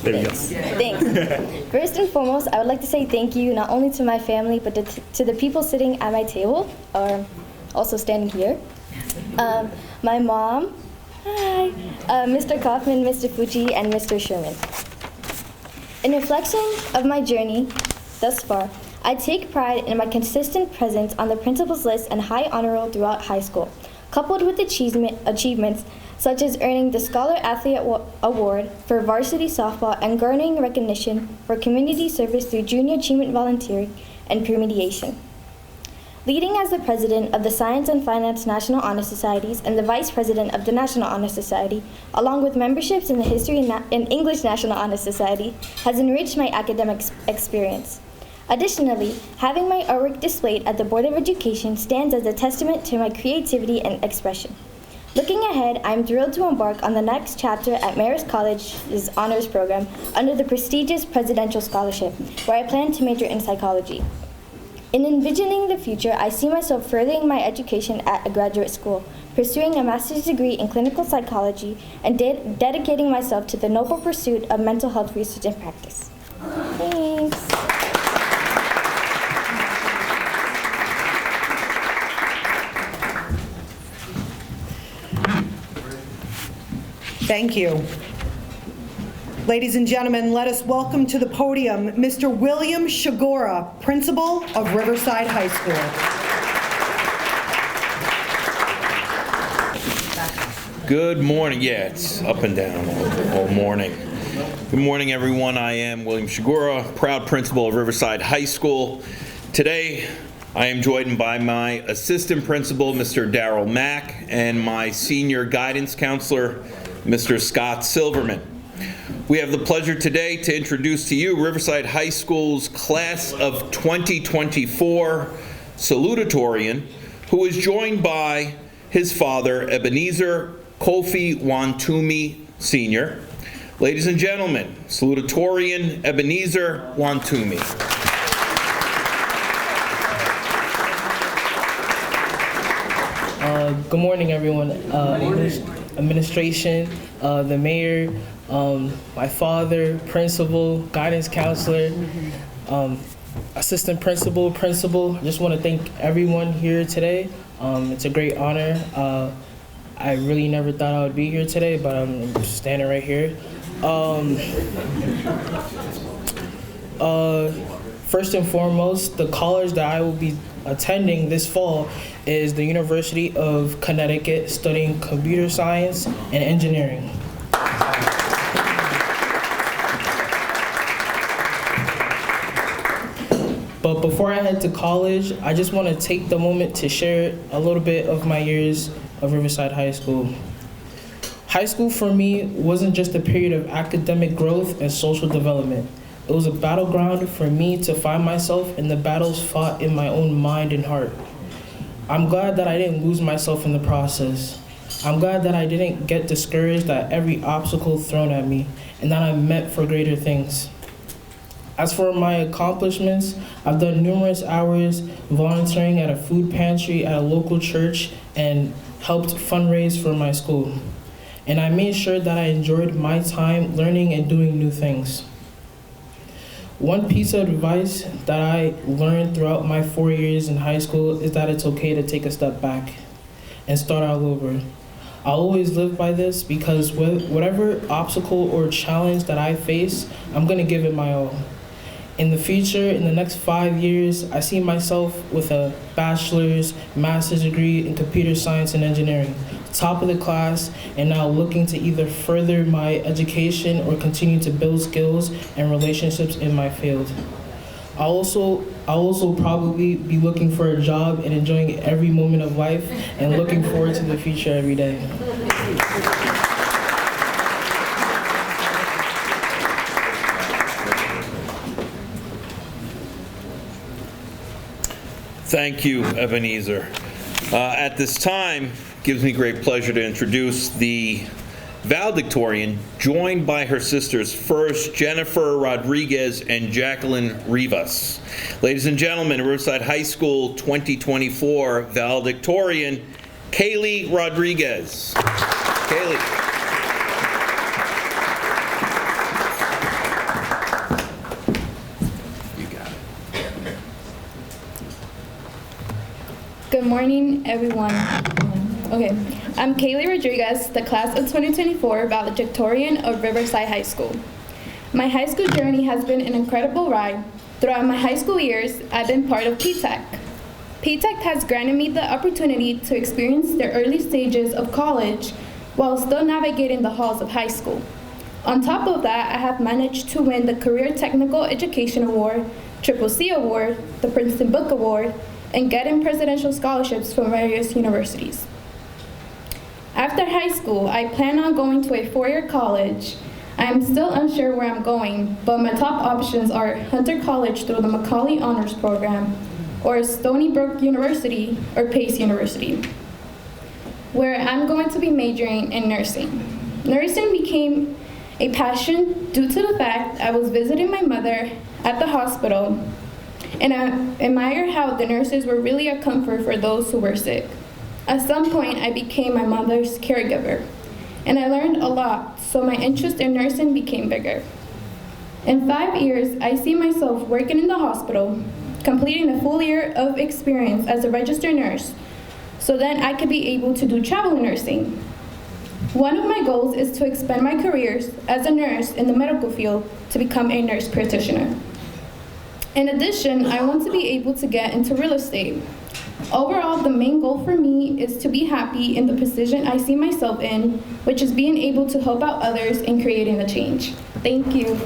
There you go. Thanks. First and foremost, I would like to say thank you not only to my family, but to the people sitting at my table, or also standing here. My mom, hi, Mr. Kaufman, Mr. Fucci, and Mr. Sherman. In reflection of my journey thus far, I take pride in my consistent presence on the principal's list and high honor roll throughout high school, coupled with achievements such as earning the Scholar Athlete Award for varsity softball and garnering recognition for community service through junior achievement volunteering and peer mediation. Leading as the president of the Science and Finance National Honor Societies and the vice president of the National Honor Society, along with memberships in the History and English National Honor Society, has enriched my academic experience. Additionally, having my artwork displayed at the Board of Education stands as a testament to my creativity and expression. Looking ahead, I am thrilled to embark on the next chapter at Marist College's honors program under the prestigious Presidential Scholarship, where I plan to major in psychology. In envisioning the future, I see myself furthering my education at a graduate school, pursuing a master's degree in clinical psychology, and dedicating myself to the noble pursuit of mental health research and practice. Thanks. Thank you. Ladies and gentlemen, let us welcome to the podium Mr. William Shigora, Principal of Riverside High School. Good morning. Yeah, it's up and down all morning. Good morning, everyone. I am William Shigora, proud principal of Riverside High School. Today, I am joined by my assistant principal, Mr. Darrell Mack, and my senior guidance counselor, Mr. Scott Silverman. We have the pleasure today to introduce to you Riverside High School's class of 2024 salutatorian, who is joined by his father, Ebenezer Kofi Wantumi Sr. Ladies and gentlemen, salutatorian Ebenezer Wantumi. Good morning, everyone. Administration, the mayor, my father, principal, guidance counselor, assistant principal. I just want to thank everyone here today. It's a great honor. I really never thought I would be here today, but I'm standing right here. First and foremost, the college that I will be attending this fall is the University of Connecticut, studying computer science and engineering. But before I head to college, I just want to take the moment to share a little bit of my years of Riverside High School. High school for me wasn't just a period of academic growth and social development. It was a battleground for me to find myself in the battles fought in my own mind and heart. I'm glad that I didn't lose myself in the process. I'm glad that I didn't get discouraged at every obstacle thrown at me, and that I'm meant for greater things. As for my accomplishments, I've done numerous hours volunteering at a food pantry at a local church and helped fundraise for my school. And I made sure that I enjoyed my time learning and doing new things. One piece of advice that I learned throughout my 4 years in high school is that it's okay to take a step back and start all over. I'll always live by this because whatever obstacle or challenge that I face, I'm going to give it my all. In the future, in the next 5 years, I see myself with a bachelor's, master's degree in computer science and engineering, top of the class, and now looking to either further my education or continue to build skills and relationships in my field. I'll also probably be looking for a job and enjoying every moment of life and looking forward to the future every day. Thank you, Ebenezer. At this time, it gives me great pleasure to introduce the valedictorian, joined by her sisters, first Jennifer Rodriguez and Jacqueline Rivas. Ladies and gentlemen, Riverside High School 2024 valedictorian, Kaylee Rodriguez. Kaylee. Good morning, everyone. Okay, I'm Kaylee Rodriguez, the class of 2024 valedictorian of Riverside High School. My high school journey has been an incredible ride. Throughout my high school years, I've been part of PTEC. PTEC has granted me the opportunity to experience the early stages of college while still navigating the halls of high school. On top of that, I have managed to win the Career Technical Education Award, CCC Award, the Princeton Book Award, and getting presidential scholarships from various universities. After high school, I plan on going to a four-year college. I am still unsure where I'm going, but my top options are Hunter College through the Macaulay Honors Program, or Stony Brook University, or Pace University, where I'm going to be majoring in nursing. Nursing became a passion due to the fact I was visiting my mother at the hospital, and I admire how the nurses were really a comfort for those who were sick. At some point, I became my mother's caregiver, and I learned a lot, so my interest in nursing became bigger. In 5 years, I see myself working in the hospital, completing a full year of experience as a registered nurse, so then I could be able to do travel nursing. One of my goals is to expand my careers as a nurse in the medical field to become a nurse practitioner. In addition, I want to be able to get into real estate. Overall, the main goal for me is to be happy in the position I see myself in, which is being able to help out others in creating a change. Thank you.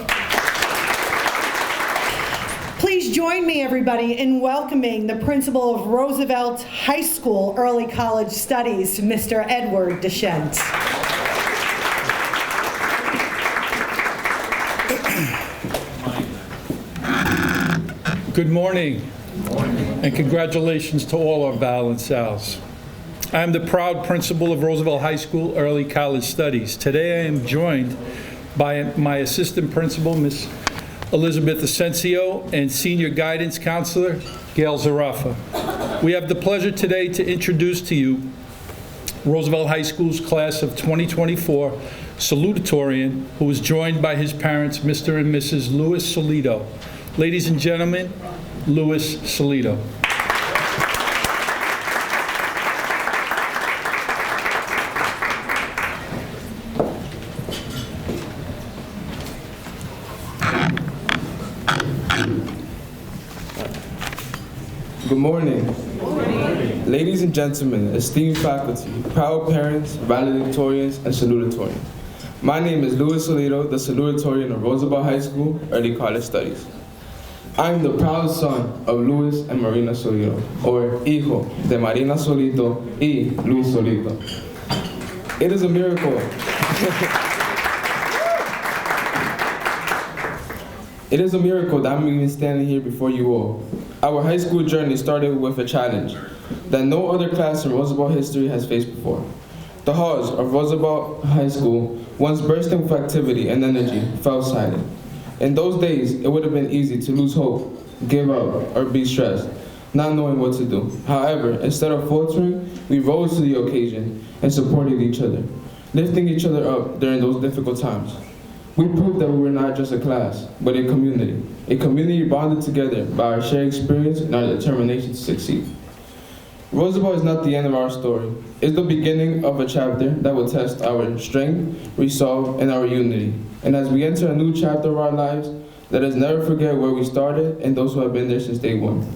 Please join me, everybody, in welcoming the principal of Roosevelt High School Early College Studies, Mr. Edward Deschent. Good morning, and congratulations to all our Val and Sals. I am the proud principal of Roosevelt High School Early College Studies. Today I am joined by my assistant principal, Ms. Elizabeth Asensio, and senior guidance counselor, Gail Zarafa. We have the pleasure today to introduce to you Roosevelt High School's class of 2024 salutatorian, who is joined by his parents, Mr. and Mrs. Louis Solido. Ladies and gentlemen, Louis Solido. Good morning. Ladies and gentlemen, esteemed faculty, proud parents, valedictorians, and salutatorians. My name is Louis Solido, the salutatorian of Roosevelt High School Early College Studies. I am the proud son of Luis and Marina Solido, or hijo de Marina Solito y Luis Solito. It is a miracle. It is a miracle that I'm even standing here before you all. Our high school journey started with a challenge that no other class in Roosevelt history has faced before. The halls of Roosevelt High School, once bursting with activity and energy, fell silent. In those days, it would have been easy to lose hope, give up, or be stressed, not knowing what to do. However, instead of faltering, we rose to the occasion and supported each other, lifting each other up during those difficult times. We proved that we were not just a class, but a community bonded together by our shared experience and our determination to succeed. Roosevelt is not the end of our story. It's the beginning of a chapter that will test our strength, resolve, and our unity. And as we enter a new chapter of our lives, let us never forget where we started and those who have been there since day one.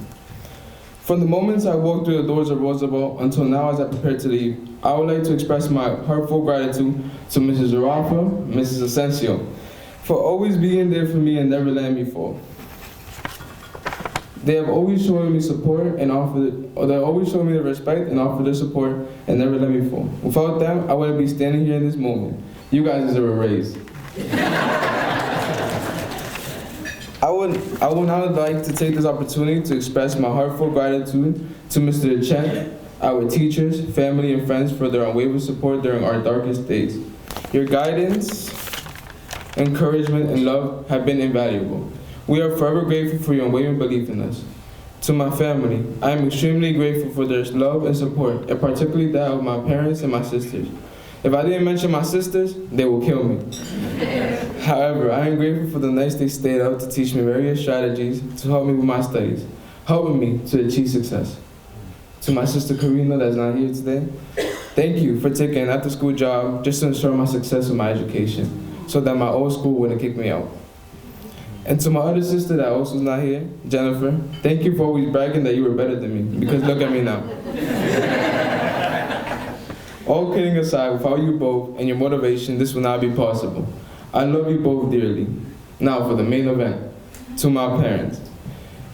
From the moments I walked through the doors of Roosevelt until now as I prepare to leave, I would like to express my heartfelt gratitude to Mrs. Zarafa, Mrs. Asensio, for always being there for me and never letting me fall. They have always shown me support and they always show me the respect and offer their support and never let me fall. Without them, I wouldn't be standing here in this moment. You guys deserve a raise. I would now like to take this opportunity to express my heartfelt gratitude to Mr. Chen, our teachers, family, and friends for their unwavering support during our darkest days. Your guidance, encouragement, and love have been invaluable. We are forever grateful for your unwavering belief in us. To my family, I am extremely grateful for their love and support, and particularly that of my parents and my sisters. If I didn't mention my sisters, they will kill me. However, I am grateful for the nights they stayed up to teach me various strategies to help me with my studies, helping me to achieve success. To my sister Karina that's not here today, thank you for taking an after-school job just to ensure my success with my education, so that my old school wouldn't kick me out. And to my other sister that also is not here, Jennifer, thank you for always bragging that you were better than me, because look at me now. All kidding aside, without you both and your motivation, this would not be possible. I love you both dearly. Now for the main event. To my parents,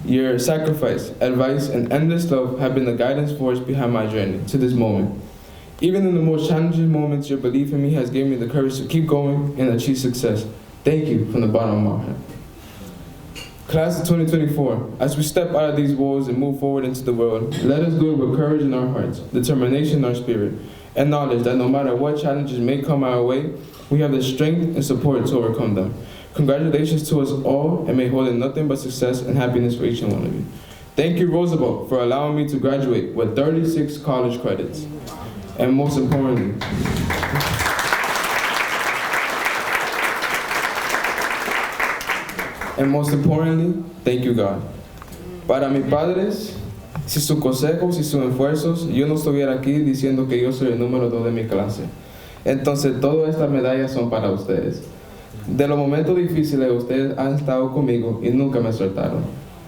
your sacrifice, advice, and endless love have been the guidance force behind my journey to this moment. Even in the most challenging moments, your belief in me has given me the courage to keep going and achieve success. Thank you from the bottom of my heart. Class of 2024, as we step out of these walls and move forward into the world, let us do it with courage in our hearts, determination in our spirit, and knowledge that no matter what challenges may come our way, we have the strength and support to overcome them. Congratulations to us all, and may hold in nothing but success and happiness for each and one of you. Thank you, Roosevelt, for allowing me to graduate with 36 college credits. And most importantly, thank you, God. Para mis padres, si sus consejos y sus esfuerzos, yo no estuviera aquí diciendo que yo soy el número 2 de mi clase. Entonces, todas estas medallas son para ustedes. De los momentos difíciles, ustedes han estado conmigo y nunca me soltaron.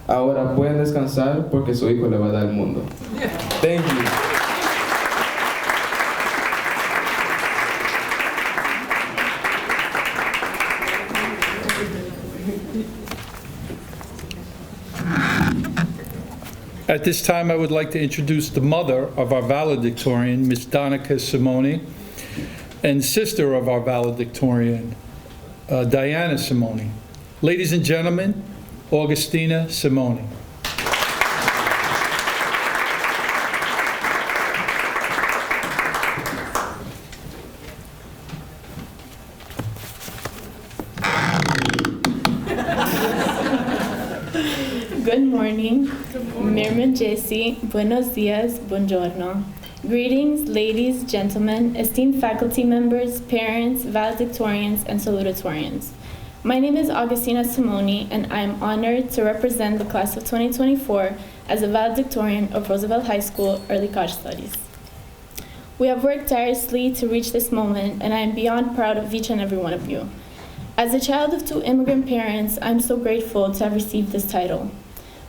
Ahora pueden descansar porque su hijo le va a dar el mundo. Thank you. At this time, I would like to introduce the mother of our valedictorian, Ms. Donica Simone, and sister of our valedictorian, Diana Simone. Ladies and gentlemen, Augustina Simone. Good morning. Mirma Jesse, buenos dias, buongiorno. Greetings, ladies, gentlemen, esteemed faculty members, parents, valedictorians, and salutatorians. My name is Augustina Simone, and I am honored to represent the class of 2024 as a valedictorian of Roosevelt High School Early College Studies. We have worked tirelessly to reach this moment, and I am beyond proud of each and every one of you. As a child of 2 immigrant parents, I am so grateful to have received this title.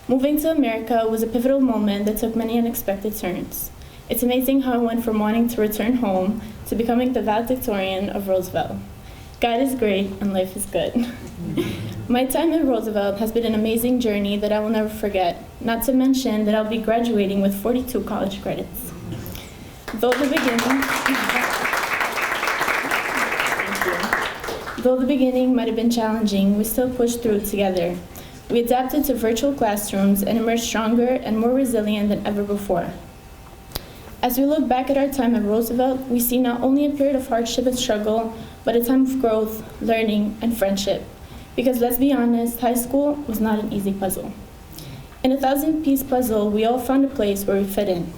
Moving to America was a pivotal moment that took many unexpected turns. It's amazing how I went from wanting to return home to becoming the valedictorian of Roosevelt. God is great and life is good. My time at Roosevelt has been an amazing journey that I will never forget, not to mention that I'll be graduating with 42 college credits. Though the beginning might have been challenging, we still pushed through together. We adapted to virtual classrooms and emerged stronger and more resilient than ever before. As we look back at our time at Roosevelt, we see not only a period of hardship and struggle, but a time of growth, learning, and friendship. Because let's be honest, high school was not an easy puzzle. In a 1,000-piece puzzle, we all found a place where we fit in.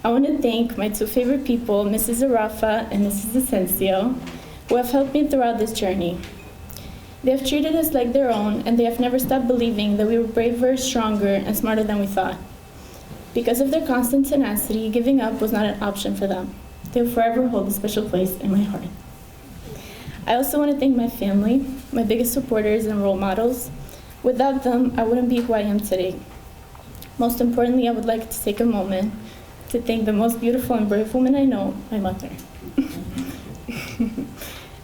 I want to thank my 2 favorite people, Mrs. Zarafa and Mrs. Asensio, who have helped me throughout this journey. They have treated us like their own, and they have never stopped believing that we were braver, stronger, and smarter than we thought. Because of their constant tenacity, giving up was not an option for them. They will forever hold a special place in my heart. I also want to thank my family, my biggest supporters and role models. Without them, I wouldn't be who I am today. Most importantly, I would like to take a moment to thank the most beautiful and brave woman I know, my mother.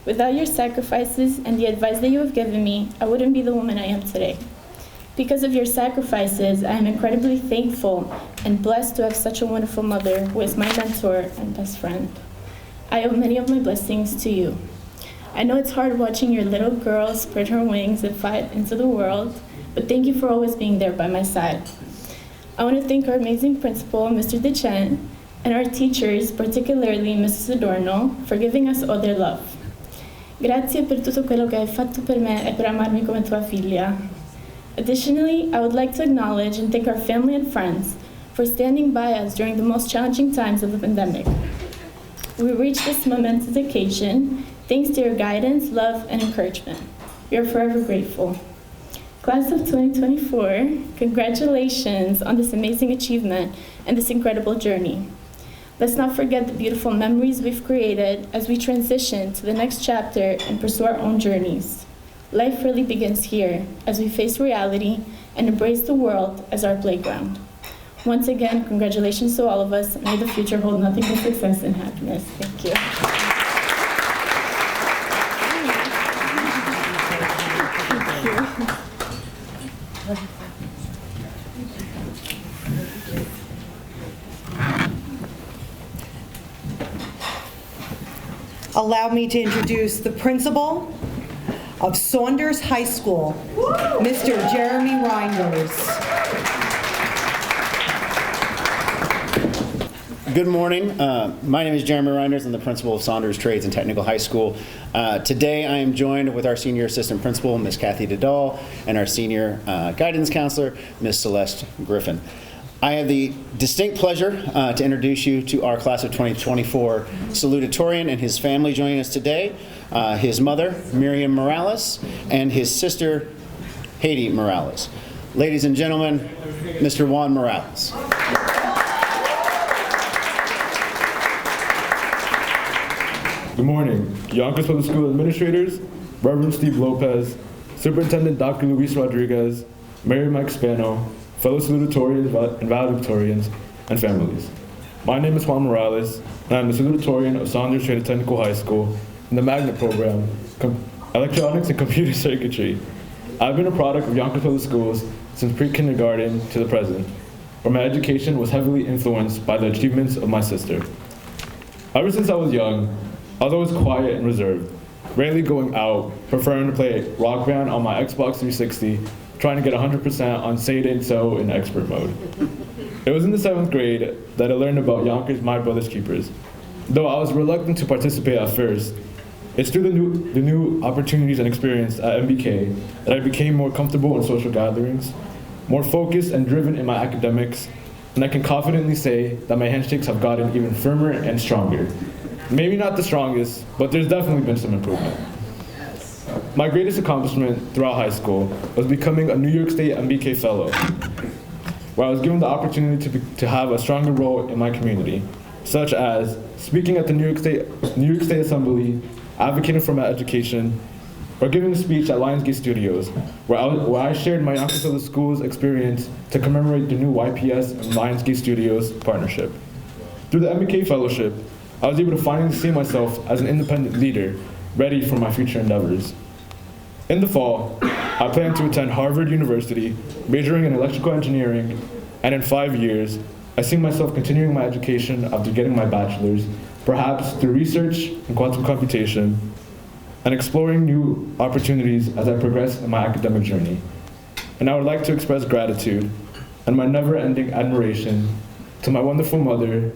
Without your sacrifices and the advice that you have given me, I wouldn't be the woman I am today. Because of your sacrifices, I am incredibly thankful and blessed to have such a wonderful mother who is my mentor and best friend. I owe many of my blessings to you. I know it's hard watching your little girl spread her wings and fly into the world, but thank you for always being there by my side. I want to thank our amazing principal, Mr. Dechen, and our teachers, particularly Mrs. Adorno, for giving us all their love. Grazie per tutto quello che hai fatto per me e per amarmi come tua figlia. Additionally, I would like to acknowledge and thank our family and friends for standing by us during the most challenging times of the pandemic. We reached this momentous occasion thanks to your guidance, love, and encouragement. We are forever grateful. Class of 2024, congratulations on this amazing achievement and this incredible journey. Let's not forget the beautiful memories we've created as we transition to the next chapter and pursue our own journeys. Life really begins here as we face reality and embrace the world as our playground. Once again, congratulations to all of us, and may the future hold nothing but success and happiness. Thank you. Allow me to introduce the principal of Saunders High School, Mr. Jeremy Reinders. Good morning. My name is Jeremy Reinders. I'm the principal of Saunders Trades and Technical High School. Today I am joined with our senior assistant principal, Ms. Kathy Dedal, and our senior guidance counselor, Ms. Celeste Griffin. I have the distinct pleasure to introduce you to our class of 2024 salutatorian and his family joining us today. His mother, Miriam Morales, and his sister, Haiti Morales. Ladies and gentlemen, Mr. Juan Morales. Good morning, Yonkers Public School administrators, Reverend Steve Lopez, Superintendent Dr. Luis Rodriguez, Mary Mike Spano, fellow salutatorians and valedictorians, and families. My name is Juan Morales, and I'm the salutatorian of Saunders Trade Technical High School in the magnet program, Electronics and Computer Circuitry. I've been a product of Yonkers Public Schools since pre-kindergarten to the present, where my education was heavily influenced by the achievements of my sister. Ever since I was young, I was always quiet and reserved, rarely going out, preferring to play Rock Band on my Xbox 360, trying to get 100% on Say It Ain't So in expert mode. It was in the 7th grade that I learned about Yonkers My Brother's Keepers. Though I was reluctant to participate at first, it's through the new opportunities and experience at MBK that I became more comfortable in social gatherings, more focused and driven in my academics, and I can confidently say that my handshakes have gotten even firmer and stronger. Maybe not the strongest, but there's definitely been some improvement. My greatest accomplishment throughout high school was becoming a New York State MBK Fellow, where I was given the opportunity to have a stronger role in my community, such as speaking at the New York State Assembly, advocating for my education, or giving a speech at Lionsgate Studios, where I shared my Yonkers Public Schools experience to commemorate the new YPS and Lionsgate Studios partnership. Through the MBK Fellowship, I was able to finally see myself as an independent leader, ready for my future endeavors. In the fall, I plan to attend Harvard University, majoring in electrical engineering, and in 5 years, I see myself continuing my education after getting my bachelor's, perhaps through research in quantum computation, and exploring new opportunities as I progress in my academic journey. And I would like to express gratitude and my never-ending admiration to my wonderful mother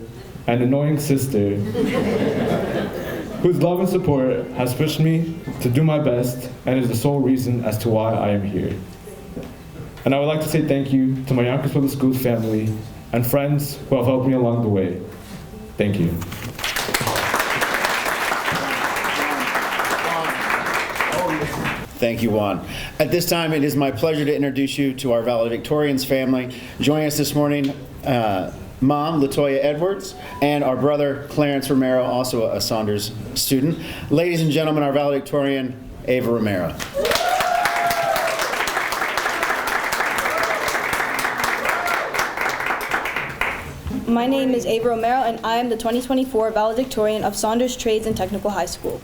and annoying sister, whose love and support has pushed me to do my best and is the sole reason as to why I am here. And I would like to say thank you to my Yonkers Public Schools family and friends who have helped me along the way. Thank you. Thank you, Juan. At this time, it is my pleasure to introduce you to our valedictorians family. Joining us this morning mom, Latoya Edwards, and our brother, Clarence Romero, also a Saunders student. Ladies and gentlemen, our valedictorian, Ava Romero. My name is Ava Romero, and I am the 2024 valedictorian of Saunders Trades and Technical High School.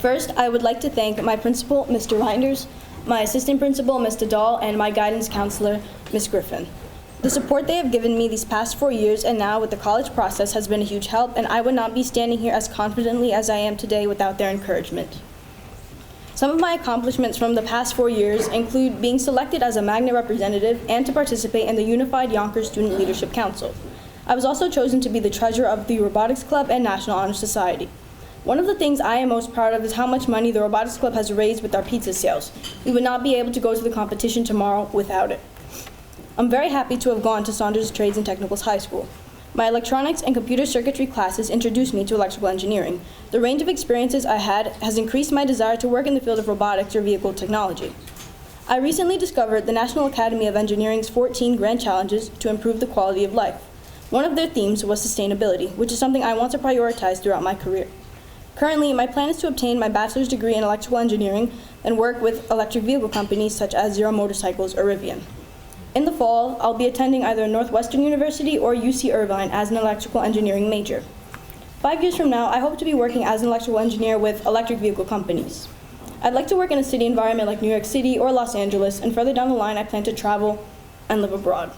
First, I would like to thank my principal, Mr. Reinders, my assistant principal, Mr. Dahl, and my guidance counselor, Ms. Griffin. The support they have given me these past 4 years and now with the college process has been a huge help, and I would not be standing here as confidently as I am today without their encouragement. Some of my accomplishments from the past 4 years include being selected as a Magnet representative and to participate in the Unified Yonkers Student Leadership Council. I was also chosen to be the treasurer of the Robotics Club and National Honor Society. One of the things I am most proud of is how much money the Robotics Club has raised with our pizza sales. We would not be able to go to the competition tomorrow without it. I'm very happy to have gone to Saunders Trades and Technicals High School. My electronics and computer circuitry classes introduced me to electrical engineering. The range of experiences I had has increased my desire to work in the field of robotics or vehicle technology. I recently discovered the National Academy of Engineering's 14 grand challenges to improve the quality of life. One of their themes was sustainability, which is something I want to prioritize throughout my career. Currently, my plan is to obtain my bachelor's degree in electrical engineering and work with electric vehicle companies such as Zero Motorcycles or Rivian. In the fall, I'll be attending either Northwestern University or UC Irvine as an electrical engineering major. 5 years from now, I hope to be working as an electrical engineer with electric vehicle companies. I'd like to work in a city environment like New York City or Los Angeles, and further down the line, I plan to travel and live abroad.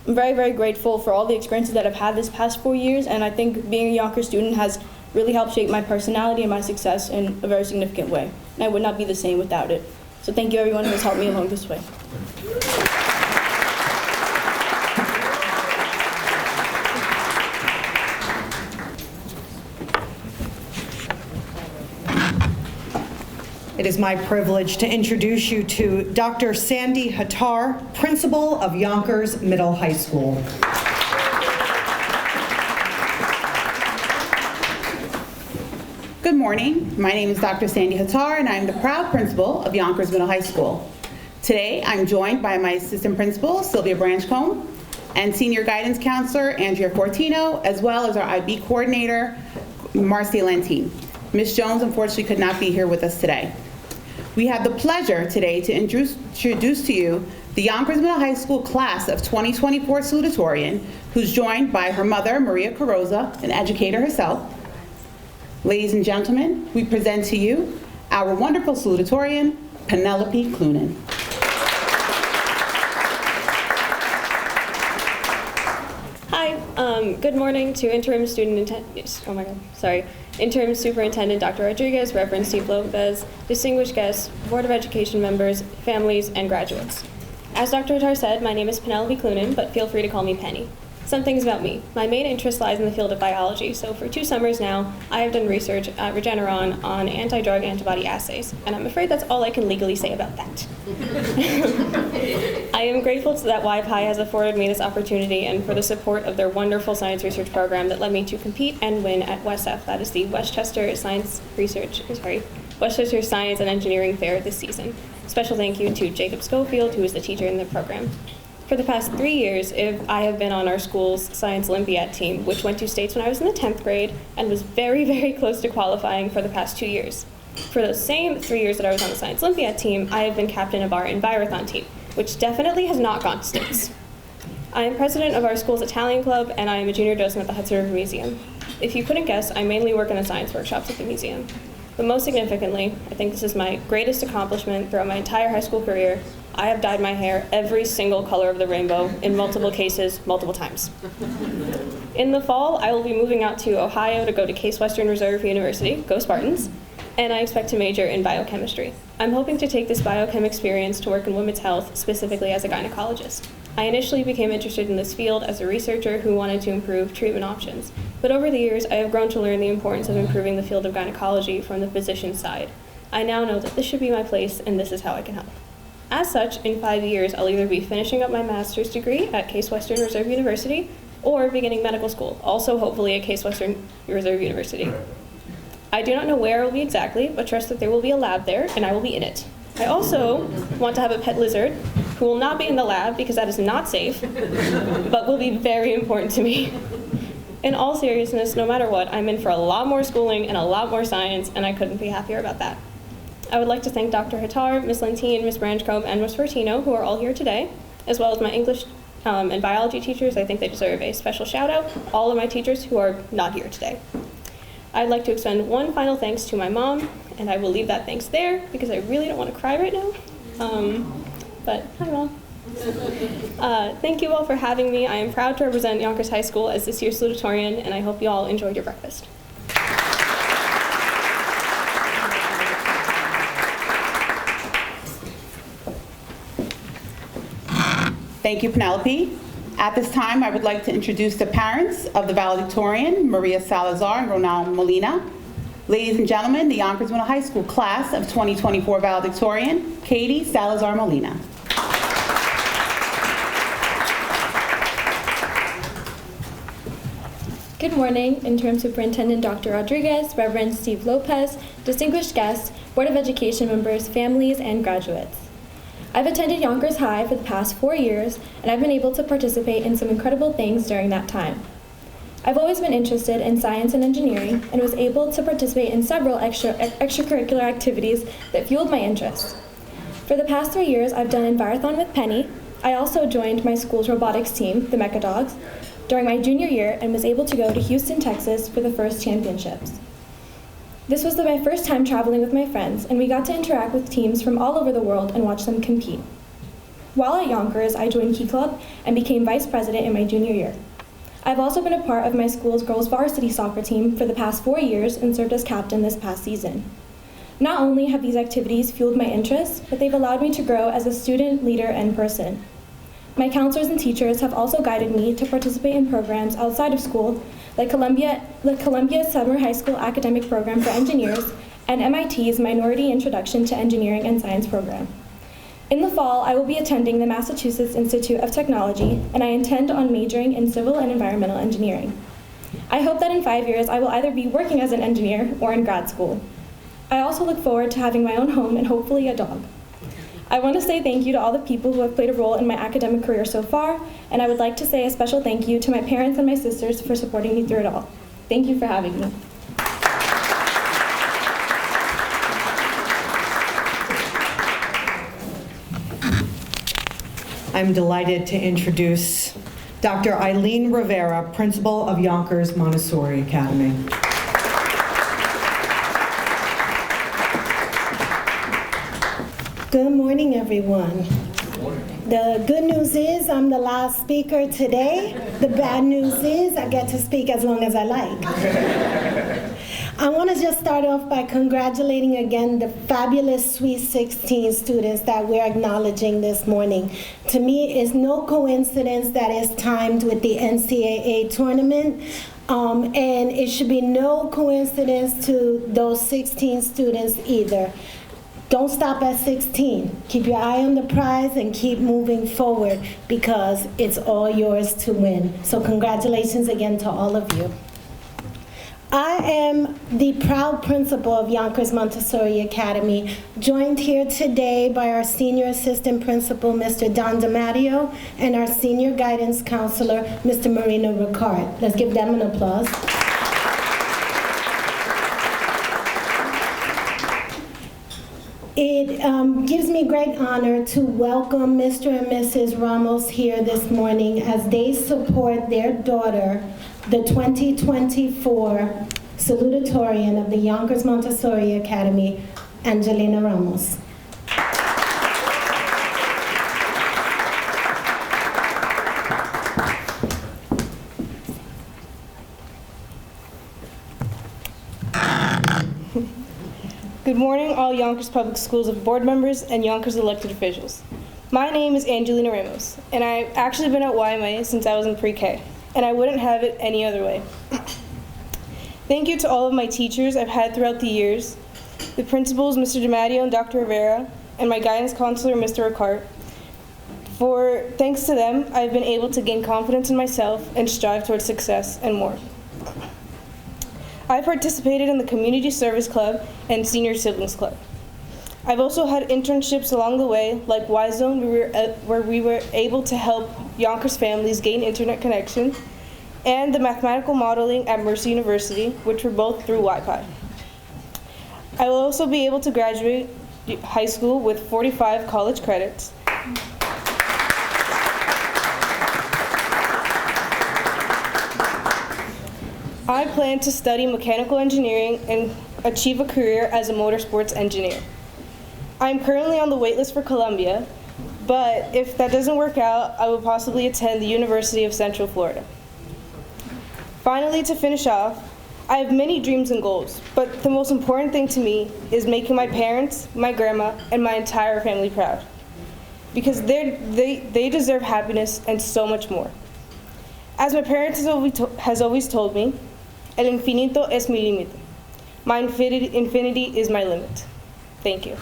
I'm very, very grateful for all the experiences that I've had this past 4 years, and I think being a Yonkers student has really helped shape my personality and my success in a very significant way. And I would not be the same without it. So thank you everyone who has helped me along this way. It is my privilege to introduce you to Dr. Sandy Hattar, principal of Yonkers Middle High School. Good morning. My name is Dr. Sandy Hattar, and I'm the proud principal of Yonkers Middle High School. Today, I'm joined by my assistant principal, Sylvia Branchcombe, and senior guidance counselor, Andrea Fortino, as well as our IB coordinator, Marcia Lantine. Ms. Jones, unfortunately, could not be here with us today. We have the pleasure today to introduce to you the Yonkers Middle High School class of 2024 salutatorian, who's joined by her mother, Maria Carroza, an educator herself. Ladies and gentlemen, we present to you our wonderful salutatorian, Penelope Clunan. Hi, good morning to interim Interim Superintendent Dr. Rodriguez, Reverend Steve Lopez, distinguished guests, Board of Education members, families, and graduates. As Dr. Hattar said, my name is Penelope Clunan, but feel free to call me Penny. Some things about me. My main interest lies in the field of biology, so for 2 summers now, I have done research at Regeneron on anti-drug antibody assays, and I'm afraid that's all I can legally say about that. I am grateful that YPI has afforded me this opportunity and for the support of their wonderful science research program that led me to compete and win at WESF, that is the Westchester Science and Engineering Fair this season. Special thank you to Jacob Schofield, who is the teacher in the program. For the past 3 years, I have been on our school's Science Olympiad team, which went to states when I was in the 10th grade and was very, very close to qualifying for the past 2 years. For those same 3 years that I was on the Science Olympiad team, I have been captain of our Envirothon team, which definitely has not gone to states. I am president of our school's Italian club, and I am a junior docent at the Hudson River Museum. If you couldn't guess, I mainly work in the science workshops at the museum. But most significantly, I think this is my greatest accomplishment throughout my entire high school career. I have dyed my hair every single color of the rainbow in multiple cases, multiple times. In the fall, I will be moving out to Ohio to go to Case Western Reserve University, go Spartans, and I expect to major in biochemistry. I'm hoping to take this biochem experience to work in women's health, specifically as a gynecologist. I initially became interested in this field as a researcher who wanted to improve treatment options, but over the years, I have grown to learn the importance of improving the field of gynecology from the physician's side. I now know that this should be my place, and this is how I can help. As such, in 5 years, I'll either be finishing up my master's degree at Case Western Reserve University or beginning medical school, also hopefully at Case Western Reserve University. I do not know where it will be exactly, but trust that there will be a lab there, and I will be in it. I also want to have a pet lizard, who will not be in the lab because that is not safe, but will be very important to me. In all seriousness, no matter what, I'm in for a lot more schooling and a lot more science, and I couldn't be happier about that. I would like to thank Dr. Hattar, Ms. Lentine, Ms. Branchcombe, and Ms. Fortino, who are all here today, as well as my English and biology teachers. I think they deserve a special shout out. All of my teachers who are not here today. I'd like to extend one final thanks to my mom, and I will leave that thanks there because I really don't want to cry right now. But hi, Mom. Thank you all for having me. I am proud to represent Yonkers High School as this year's salutatorian, and I hope you all enjoyed your breakfast. Thank you, Penelope. At this time, I would like to introduce the parents of the valedictorian, Maria Salazar and Ronald Molina. Ladies and gentlemen, the Yonkers Middle High School class of 2024 valedictorian, Katie Salazar Molina. Good morning, Interim Superintendent Dr. Rodriguez, Reverend Steve Lopez, distinguished guests, Board of Education members, families, and graduates. I've attended Yonkers High for the past 4 years, and I've been able to participate in some incredible things during that time. I've always been interested in science and engineering and was able to participate in several extracurricular activities that fueled my interest. For the past 3 years, I've done Envirothon with Penny. I also joined my school's robotics team, the Mecha Dogs, during my junior year and was able to go to Houston, Texas for the first championships. This was my first time traveling with my friends, and we got to interact with teams from all over the world and watch them compete. While at Yonkers, I joined Key Club and became vice president in my junior year. I've also been a part of my school's girls varsity soccer team for the past 4 years and served as captain this past season. Not only have these activities fueled my interests, but they've allowed me to grow as a student, leader, and person. My counselors and teachers have also guided me to participate in programs outside of school, like the Columbia Summer High School Academic Program for Engineers and MIT's Minority Introduction to Engineering and Science program. In the fall, I will be attending the Massachusetts Institute of Technology, and I intend on majoring in civil and environmental engineering. I hope that in 5 years, I will either be working as an engineer or in grad school. I also look forward to having my own home and hopefully a dog. I want to say thank you to all the people who have played a role in my academic career so far, and I would like to say a special thank you to my parents and my sisters for supporting me through it all. Thank you for having me. I'm delighted to introduce Dr. Eileen Rivera, principal of Yonkers Montessori Academy. Good morning, everyone. The good news is I'm the last speaker today. The bad news is I get to speak as long as I like. I want to just start off by congratulating again the fabulous Sweet 16 students that we're acknowledging this morning. To me, it's no coincidence that it's timed with the NCAA tournament. And it should be no coincidence to those 16 students either. Don't stop at 16. Keep your eye on the prize and keep moving forward because it's all yours to win. So congratulations again to all of you. I am the proud principal of Yonkers Montessori Academy, joined here today by our senior assistant principal, Mr. Don DiMatteo, and our senior guidance counselor, Mr. Marino Ricard. Let's give them an applause. It gives me great honor to welcome Mr. and Mrs. Ramos here this morning as they support their daughter, the 2024 salutatorian of the Yonkers Montessori Academy, Angelina Ramos. Good morning, all Yonkers Public Schools board members and Yonkers elected officials. My name is Angelina Ramos, and I've actually been at YMA since I was in pre-K, and I wouldn't have it any other way. Thank you to all of my teachers I've had throughout the years, the principals, Mr. DiMatteo and Dr. Rivera, and my guidance counselor, Mr. Ricard. Thanks to them, I've been able to gain confidence in myself and strive towards success and more. I participated in the Community Service Club and Senior Siblings Club. I've also had internships along the way, like Y-Zone, where we were able to help Yonkers families gain internet connection, and the mathematical modeling at Mercer University, which were both through YPI. I will also be able to graduate high school with 45 college credits. I plan to study mechanical engineering and achieve a career as a motorsports engineer. I'm currently on the waitlist for Columbia, but if that doesn't work out, I will possibly attend the University of Central Florida. Finally, to finish off, I have many dreams and goals, but the most important thing to me is making my parents, my grandma, and my entire family proud. Because they deserve happiness and so much more. As my parents has always told me, el infinito es mi límite. My infinity is my limit. Thank you.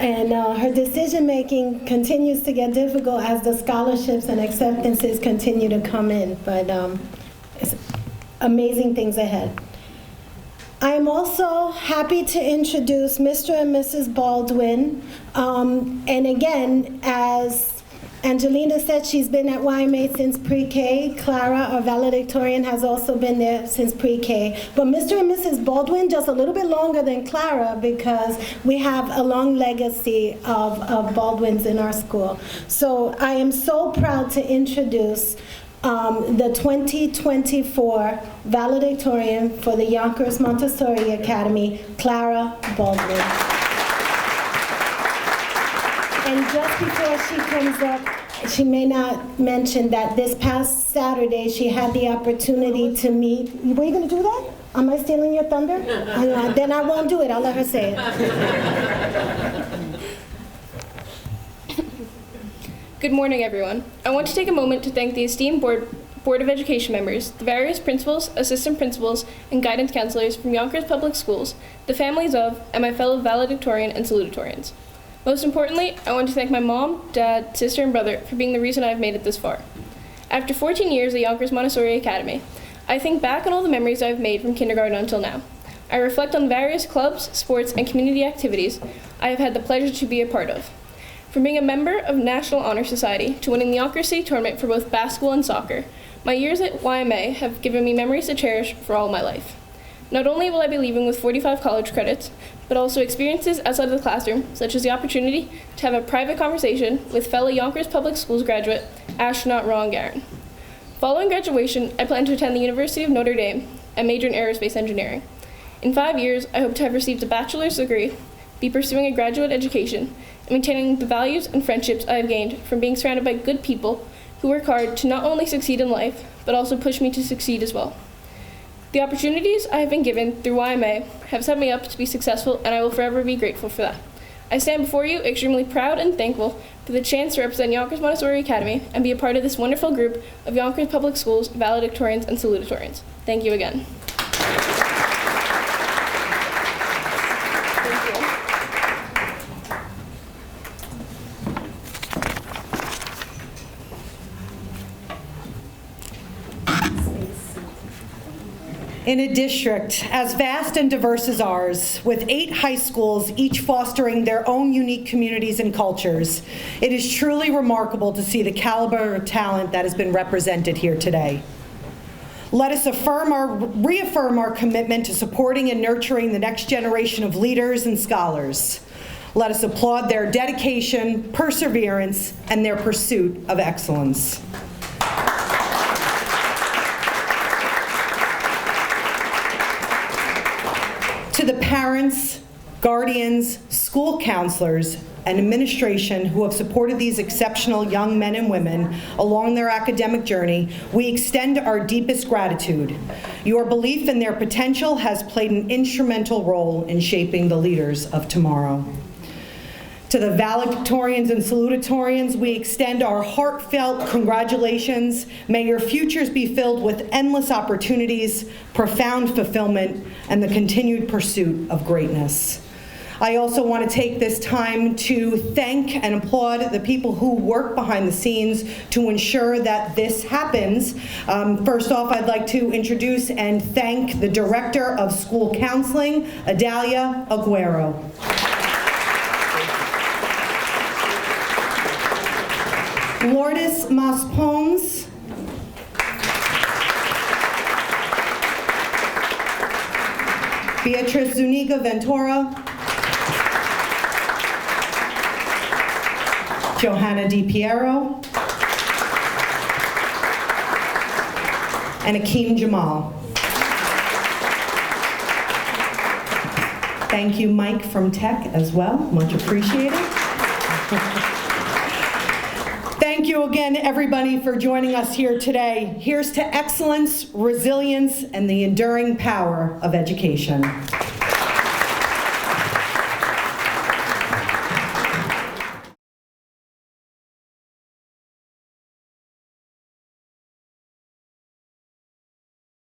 And her decision-making continues to get difficult as the scholarships and acceptances continue to come in, but it's amazing things ahead. I am also happy to introduce Mr. and Mrs. Baldwin. And again, as Angelina said, she's been at YMA since pre-K. Clara, our valedictorian, has also been there since pre-K. But Mr. and Mrs. Baldwin, just a little bit longer than Clara because we have a long legacy of Baldwins in our school. So I am so proud to introduce the 2024 valedictorian for the Yonkers Montessori Academy, Clara Baldwin. And just before she comes up, she may not mention that this past Saturday she had the opportunity to meet. Were you going to do that? Am I stealing your thunder? Then I won't do it. I'll let her say it. Good morning, everyone. I want to take a moment to thank the esteemed Board of Education members, the various principals, assistant principals, and guidance counselors from Yonkers Public Schools, the families of, and my fellow valedictorian and salutatorians. Most importantly, I want to thank my mom, dad, sister, and brother for being the reason I've made it this far. After 14 years at Yonkers Montessori Academy, I think back on all the memories I've made from kindergarten until now. I reflect on various clubs, sports, and community activities I have had the pleasure to be a part of. From being a member of National Honor Society to winning the Yonkers City Tournament for both basketball and soccer, my years at YMA have given me memories to cherish for all my life. Not only will I be leaving with 45 college credits, but also experiences outside of the classroom, such as the opportunity to have a private conversation with fellow Yonkers Public Schools graduate, astronaut Ron Garin. Following graduation, I plan to attend the University of Notre Dame and major in aerospace engineering. In 5 years, I hope to have received a bachelor's degree, be pursuing a graduate education, and maintaining the values and friendships I have gained from being surrounded by good people who work hard to not only succeed in life, but also push me to succeed as well. The opportunities I have been given through YMA have set me up to be successful, and I will forever be grateful for that. I stand before you extremely proud and thankful for the chance to represent Yonkers Montessori Academy and be a part of this wonderful group of Yonkers Public Schools valedictorians and salutatorians. Thank you again. In a district as vast and diverse as ours, with 8 high schools, each fostering their own unique communities and cultures, it is truly remarkable to see the caliber of talent that has been represented here today. Let us reaffirm our commitment to supporting and nurturing the next generation of leaders and scholars. Let us applaud their dedication, perseverance, and their pursuit of excellence. To the parents, guardians, school counselors, and administration who have supported these exceptional young men and women along their academic journey, we extend our deepest gratitude. Your belief in their potential has played an instrumental role in shaping the leaders of tomorrow. To the valedictorians and salutatorians, we extend our heartfelt congratulations. May your futures be filled with endless opportunities, profound fulfillment, and the continued pursuit of greatness. I also want to take this time to thank and applaud the people who work behind the scenes to ensure that this happens. First off, I'd like to introduce and thank the Director of School Counseling, Adalia Aguero. Lourdes Maspones. Beatriz Zuniga Ventura. Johanna Di Piero. And Akeem Jamal. Thank you, Mike from Tech as well. Much appreciated. Thank you again, everybody, for joining us here today. Here's to excellence, resilience, and the enduring power of education.